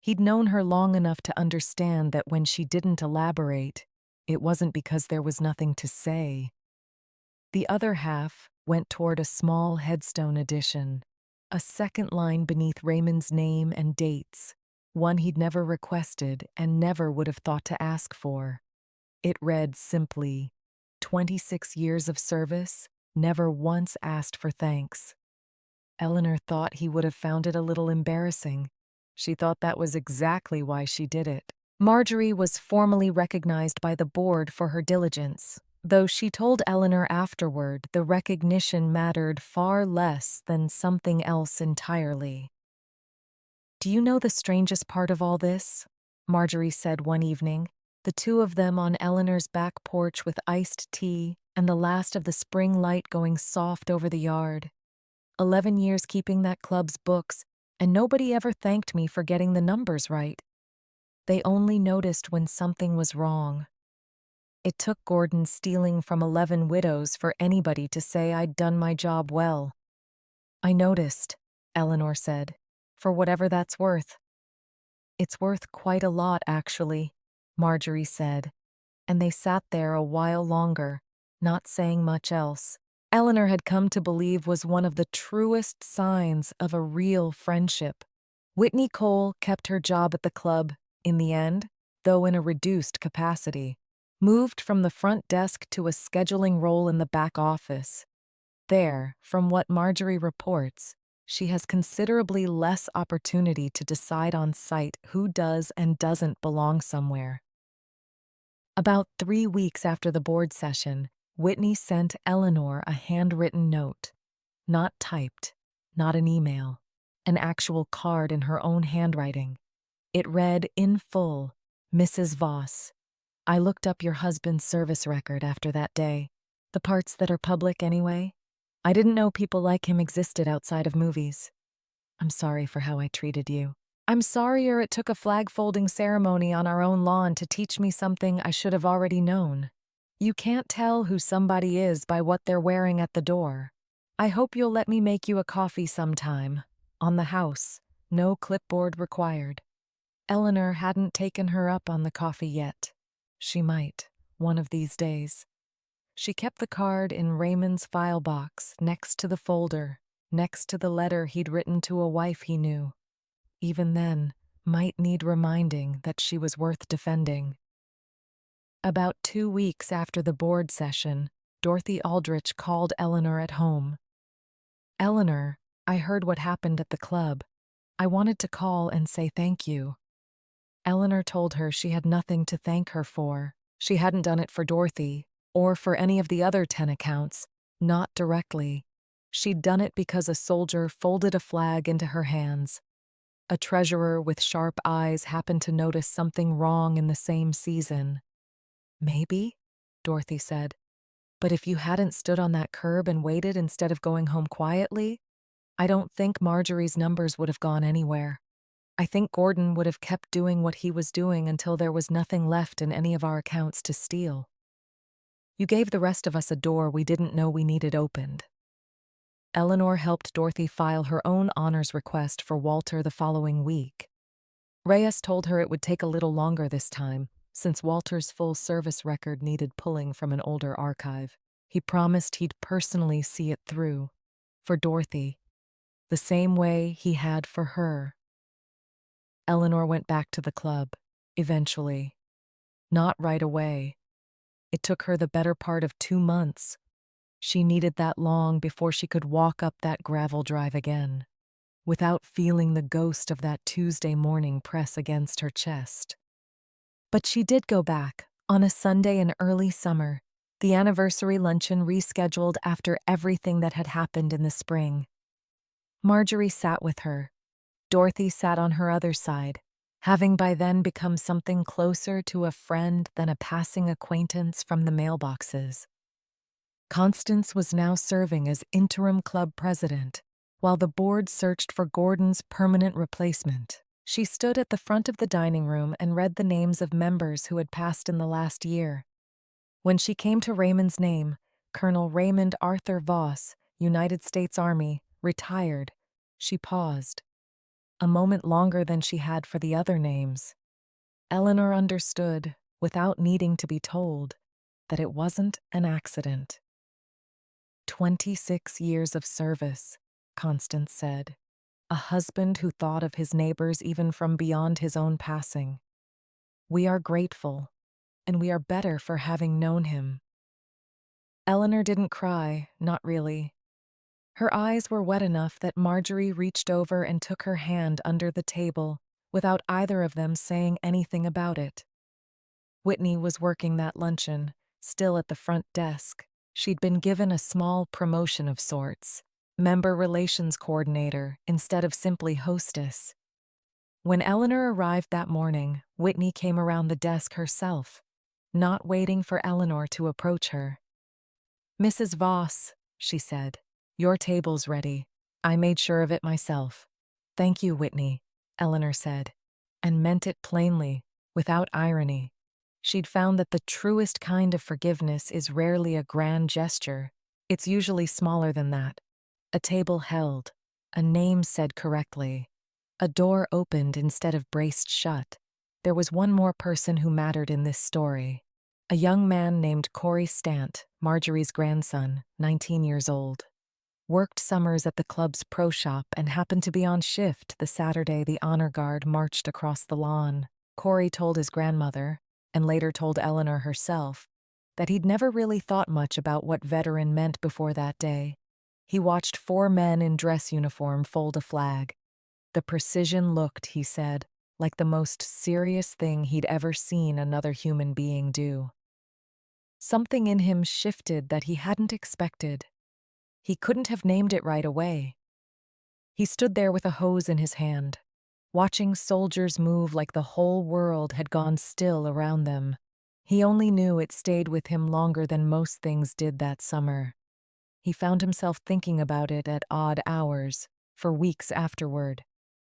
He'd known her long enough to understand that when she didn't elaborate, it wasn't because there was nothing to say. The other half went toward a small headstone addition, a second line beneath Raymond's name and dates, one he'd never requested and never would have thought to ask for. It read simply, 26 years of service, never once asked for thanks. Eleanor thought he would have found it a little embarrassing. She thought that was exactly why she did it. Marjorie was formally recognized by the board for her diligence, though she told Eleanor afterward the recognition mattered far less than something else entirely. "Do you know the strangest part of all this?" Marjorie said one evening, the two of them on Eleanor's back porch with iced tea and the last of the spring light going soft over the yard. 11 years keeping that club's books, and nobody ever thanked me for getting the numbers right. They only noticed when something was wrong. It took Gordon stealing from 11 widows for anybody to say I'd done my job well. "I noticed," Eleanor said, "for whatever that's worth." "It's worth quite a lot, actually," Marjorie said, and they sat there a while longer, not saying much else. Eleanor had come to believe was one of the truest signs of a real friendship. Whitney Cole kept her job at the club, in the end, though in a reduced capacity, moved from the front desk to a scheduling role in the back office. There, from what Marjorie reports, she has considerably less opportunity to decide on site who does and doesn't belong somewhere. About 3 weeks after the board session, Whitney sent Eleanor a handwritten note. Not typed, not an email, an actual card in her own handwriting. It read in full, "Mrs. Voss, I looked up your husband's service record after that day. The parts that are public anyway. I didn't know people like him existed outside of movies. I'm sorry for how I treated you. I'm sorrier it took a flag-folding ceremony on our own lawn to teach me something I should have already known. You can't tell who somebody is by what they're wearing at the door. I hope you'll let me make you a coffee sometime. On the house. No clipboard required. Eleanor hadn't taken her up on the coffee yet. She might, one of these days. She kept the card in Raymond's file box, next to the folder, next to the letter he'd written to a wife he knew. Even then, might need reminding that she was worth defending. About 2 weeks after the board session, Dorothy Aldrich called Eleanor at home. Eleanor, I heard what happened at the club. I wanted to call and say thank you. Eleanor told her she had nothing to thank her for. She hadn't done it for Dorothy, or for any of the other 10 accounts, not directly. She'd done it because a soldier folded a flag into her hands. A treasurer with sharp eyes happened to notice something wrong in the same season. Maybe, Dorothy said. But if you hadn't stood on that curb and waited instead of going home quietly, I don't think Marjorie's numbers would have gone anywhere. I think Gordon would have kept doing what he was doing until there was nothing left in any of our accounts to steal. You gave the rest of us a door we didn't know we needed opened. Eleanor helped Dorothy file her own honors request for Walter the following week. Reyes told her it would take a little longer this time, since Walter's full service record needed pulling from an older archive. He promised he'd personally see it through. For Dorothy. The same way he had for her. Eleanor went back to the club, eventually. Not right away. It took her the better part of 2 months. She needed that long before she could walk up that gravel drive again, without feeling the ghost of that Tuesday morning press against her chest. But she did go back, on a Sunday in early summer, the anniversary luncheon rescheduled after everything that had happened in the spring. Marjorie sat with her. Dorothy sat on her other side, having by then become something closer to a friend than a passing acquaintance from the mailboxes. Constance was now serving as interim club president, while the board searched for Gordon's permanent replacement. She stood at the front of the dining room and read the names of members who had passed in the last year. When she came to Raymond's name, Colonel Raymond Arthur Voss, United States Army, retired, she paused. A moment longer than she had for the other names. Eleanor understood, without needing to be told, that it wasn't an accident. 26 years of service, Constance said. A husband who thought of his neighbors even from beyond his own passing. We are grateful, and we are better for having known him. Eleanor didn't cry, not really. Her eyes were wet enough that Marjorie reached over and took her hand under the table, without either of them saying anything about it. Whitney was working that luncheon, still at the front desk. She'd been given a small promotion of sorts, member relations coordinator instead of simply hostess. When Eleanor arrived that morning, Whitney came around the desk herself, not waiting for Eleanor to approach her. "Mrs. Voss," she said, "your table's ready. I made sure of it myself." "Thank you, Whitney," Eleanor said, and meant it plainly, without irony. She'd found that the truest kind of forgiveness is rarely a grand gesture. It's usually smaller than that. A table held, a name said correctly, a door opened instead of braced shut. There was one more person who mattered in this story. A young man named Corey Stant, Marjorie's grandson, 19 years old. Worked summers at the club's pro shop and happened to be on shift the Saturday the honor guard marched across the lawn. Corey told his grandmother, and later told Eleanor herself, that he'd never really thought much about what veteran meant before that day. He watched 4 men in dress uniform fold a flag. The precision looked, he said, like the most serious thing he'd ever seen another human being do. Something in him shifted that he hadn't expected. He couldn't have named it right away. He stood there with a hose in his hand, watching soldiers move like the whole world had gone still around them. He only knew it stayed with him longer than most things did that summer. He found himself thinking about it at odd hours, for weeks afterward.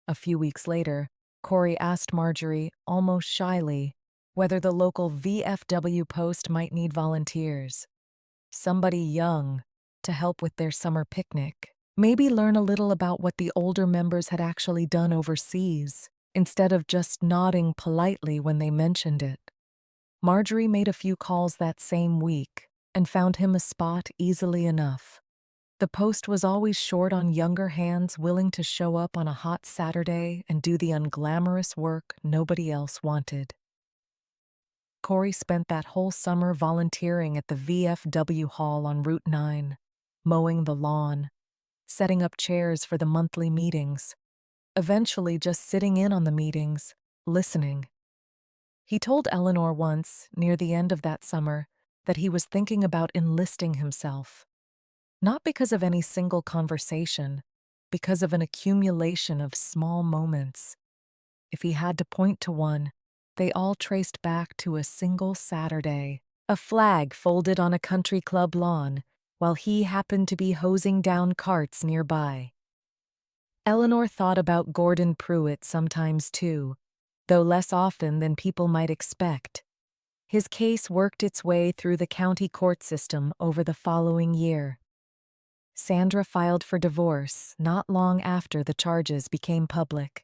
A few weeks later, Corey asked Marjorie, almost shyly, whether the local VFW post might need volunteers. Somebody young, to help with their summer picnic. Maybe learn a little about what the older members had actually done overseas, instead of just nodding politely when they mentioned it. Marjorie made a few calls that same week and found him a spot easily enough. The post was always short on younger hands willing to show up on a hot Saturday and do the unglamorous work nobody else wanted. Corey spent that whole summer volunteering at the VFW hall on Route 9, mowing the lawn, setting up chairs for the monthly meetings, eventually just sitting in on the meetings, listening. He told Eleanor once, near the end of that summer, that he was thinking about enlisting himself. Not because of any single conversation, because of an accumulation of small moments. If he had to point to one, they all traced back to a single Saturday, a flag folded on a country club lawn, while he happened to be hosing down carts nearby. Eleanor thought about Gordon Pruitt sometimes too, though less often than people might expect. His case worked its way through the county court system over the following year. Sandra filed for divorce not long after the charges became public.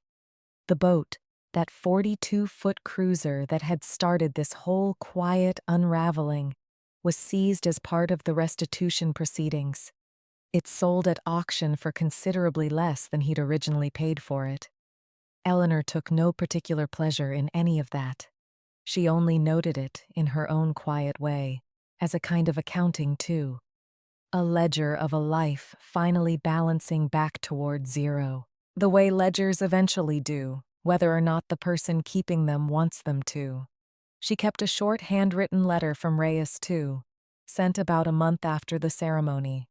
The boat, that 42-foot cruiser that had started this whole quiet unraveling, was seized as part of the restitution proceedings. It sold at auction for considerably less than he'd originally paid for it. Eleanor took no particular pleasure in any of that. She only noted it, in her own quiet way, as a kind of accounting too. A ledger of a life finally balancing back toward zero. The way ledgers eventually do, whether or not the person keeping them wants them to. She kept a short handwritten letter from Reyes too, sent about a month after the ceremony.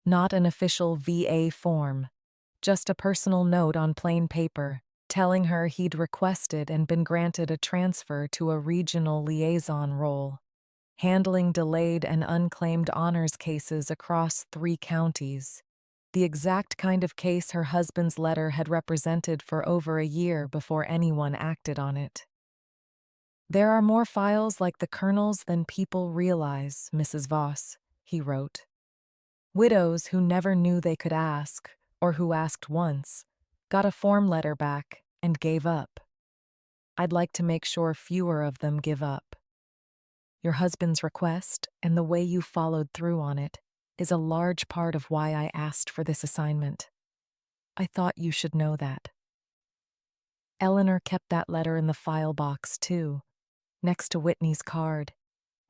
Not an official VA form, just a personal note on plain paper, telling her he'd requested and been granted a transfer to a regional liaison role, handling delayed and unclaimed honors cases across 3 counties. The exact kind of case her husband's letter had represented for over a year before anyone acted on it. "There are more files like the Colonel's than people realize, Mrs. Voss," he wrote. "Widows who never knew they could ask, or who asked once, got a form letter back and gave up. I'd like to make sure fewer of them give up. Your husband's request and the way you followed through on it is a large part of why I asked for this assignment. I thought you should know that." Eleanor kept that letter in the file box, too, next to Whitney's card,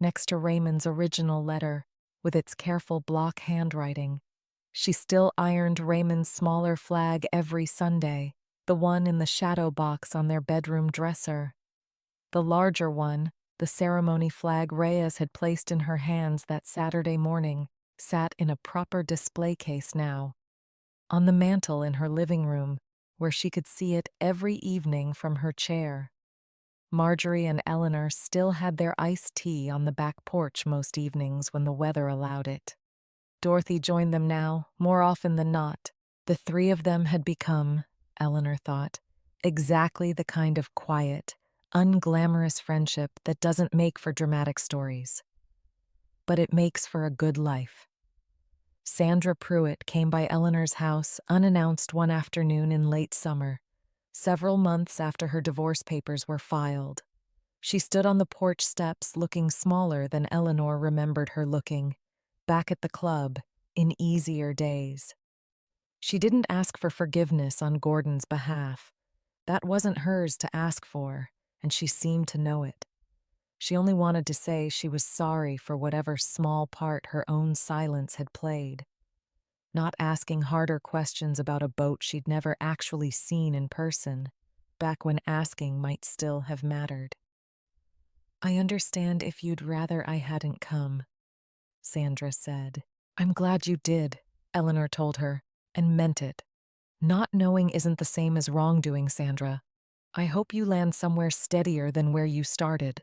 next to Raymond's original letter, with its careful block handwriting. She still ironed Raymond's smaller flag every Sunday, the one in the shadow box on their bedroom dresser. The larger one, the ceremony flag Reyes had placed in her hands that Saturday morning, sat in a proper display case now, on the mantel in her living room, where she could see it every evening from her chair. Marjorie and Eleanor still had their iced tea on the back porch most evenings when the weather allowed it. Dorothy joined them now, more often than not. The 3 of them had become, Eleanor thought, exactly the kind of quiet, unglamorous friendship that doesn't make for dramatic stories. But it makes for a good life. Sandra Pruitt came by Eleanor's house unannounced one afternoon in late summer, several months after her divorce papers were filed. She stood on the porch steps looking smaller than Eleanor remembered her looking, back at the club, in easier days. She didn't ask for forgiveness on Gordon's behalf. That wasn't hers to ask for, and she seemed to know it. She only wanted to say she was sorry for whatever small part her own silence had played. Not asking harder questions about a boat she'd never actually seen in person, back when asking might still have mattered. "I understand if you'd rather I hadn't come," Sandra said. "I'm glad you did," Eleanor told her, and meant it. "Not knowing isn't the same as wrongdoing, Sandra. I hope you land somewhere steadier than where you started."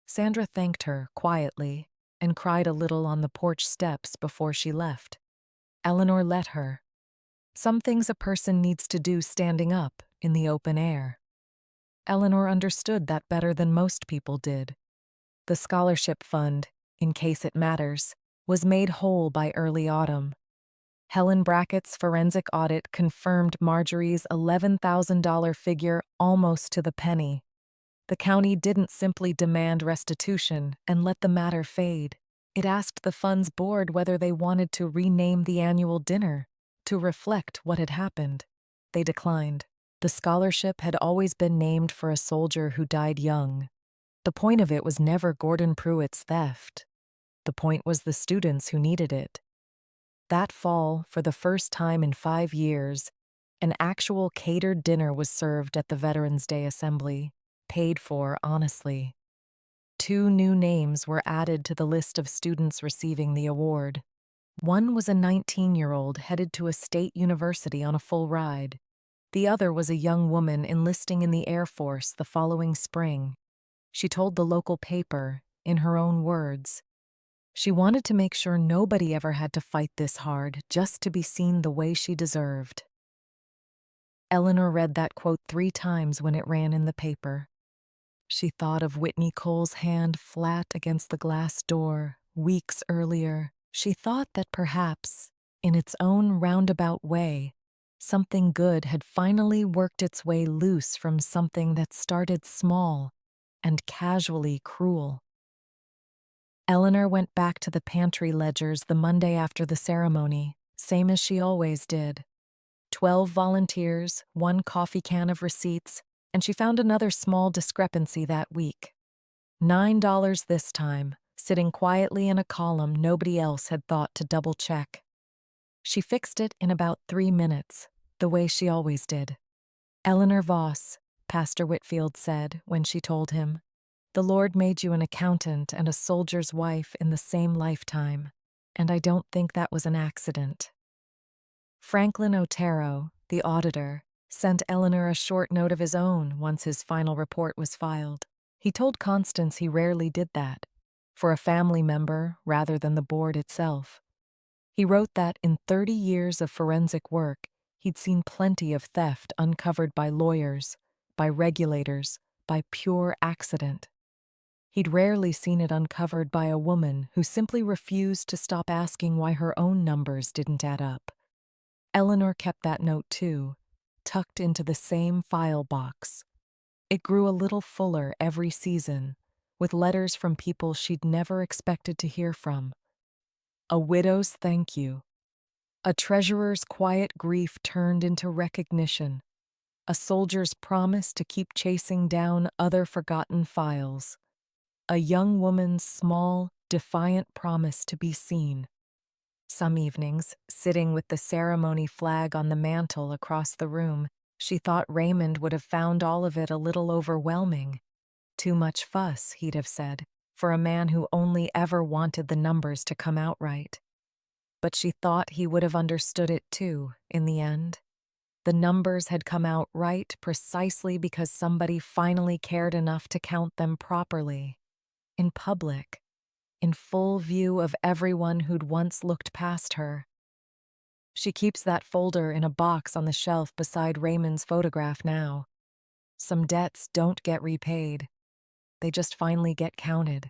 Sandra thanked her quietly and cried a little on the porch steps before she left. Eleanor let her. Some things a person needs to do standing up in the open air. Eleanor understood that better than most people did. The scholarship fund, in case it matters, was made whole by early autumn. Helen Brackett's forensic audit confirmed Marjorie's $11,000 figure almost to the penny. The county didn't simply demand restitution and let the matter fade. It asked the fund's board whether they wanted to rename the annual dinner to reflect what had happened. They declined. The scholarship had always been named for a soldier who died young. The point of it was never Gordon Pruitt's theft. The point was the students who needed it. That fall, for the first time in 5 years, an actual catered dinner was served at the Veterans Day Assembly, paid for honestly. 2 new names were added to the list of students receiving the award. One was a 19-year-old headed to a state university on a full ride. The other was a young woman enlisting in the Air Force the following spring. She told the local paper, in her own words, she wanted to make sure nobody ever had to fight this hard just to be seen the way she deserved. Eleanor read that quote 3 times when it ran in the paper. She thought of Whitney Cole's hand flat against the glass door weeks earlier. She thought that perhaps, in its own roundabout way, something good had finally worked its way loose from something that started small and casually cruel. Eleanor went back to the pantry ledgers the Monday after the ceremony, same as she always did. 12 volunteers, 1 coffee can of receipts, and she found another small discrepancy that week. $9 this time, sitting quietly in a column nobody else had thought to double-check. She fixed it in about 3 minutes, the way she always did. Eleanor Voss, Pastor Whitfield said when she told him, "The Lord made you an accountant and a soldier's wife in the same lifetime, and I don't think that was an accident." Franklin Otero, the auditor, sent Eleanor a short note of his own once his final report was filed. He told Constance he rarely did that, for a family member rather than the board itself. He wrote that in 30 years of forensic work, he'd seen plenty of theft uncovered by lawyers, by regulators, by pure accident. He'd rarely seen it uncovered by a woman who simply refused to stop asking why her own numbers didn't add up. Eleanor kept that note too, tucked into the same file box. It grew a little fuller every season, with letters from people she'd never expected to hear from. A widow's thank you. A treasurer's quiet grief turned into recognition. A soldier's promise to keep chasing down other forgotten files. A young woman's small, defiant promise to be seen. Some evenings, sitting with the ceremony flag on the mantel across the room, she thought Raymond would have found all of it a little overwhelming. Too much fuss, he'd have said, for a man who only ever wanted the numbers to come out right. But she thought he would have understood it too, in the end. The numbers had come out right precisely because somebody finally cared enough to count them properly. In public. In full view of everyone who'd once looked past her. She keeps that folder in a box on the shelf beside Raymond's photograph now. Some debts don't get repaid. They just finally get counted.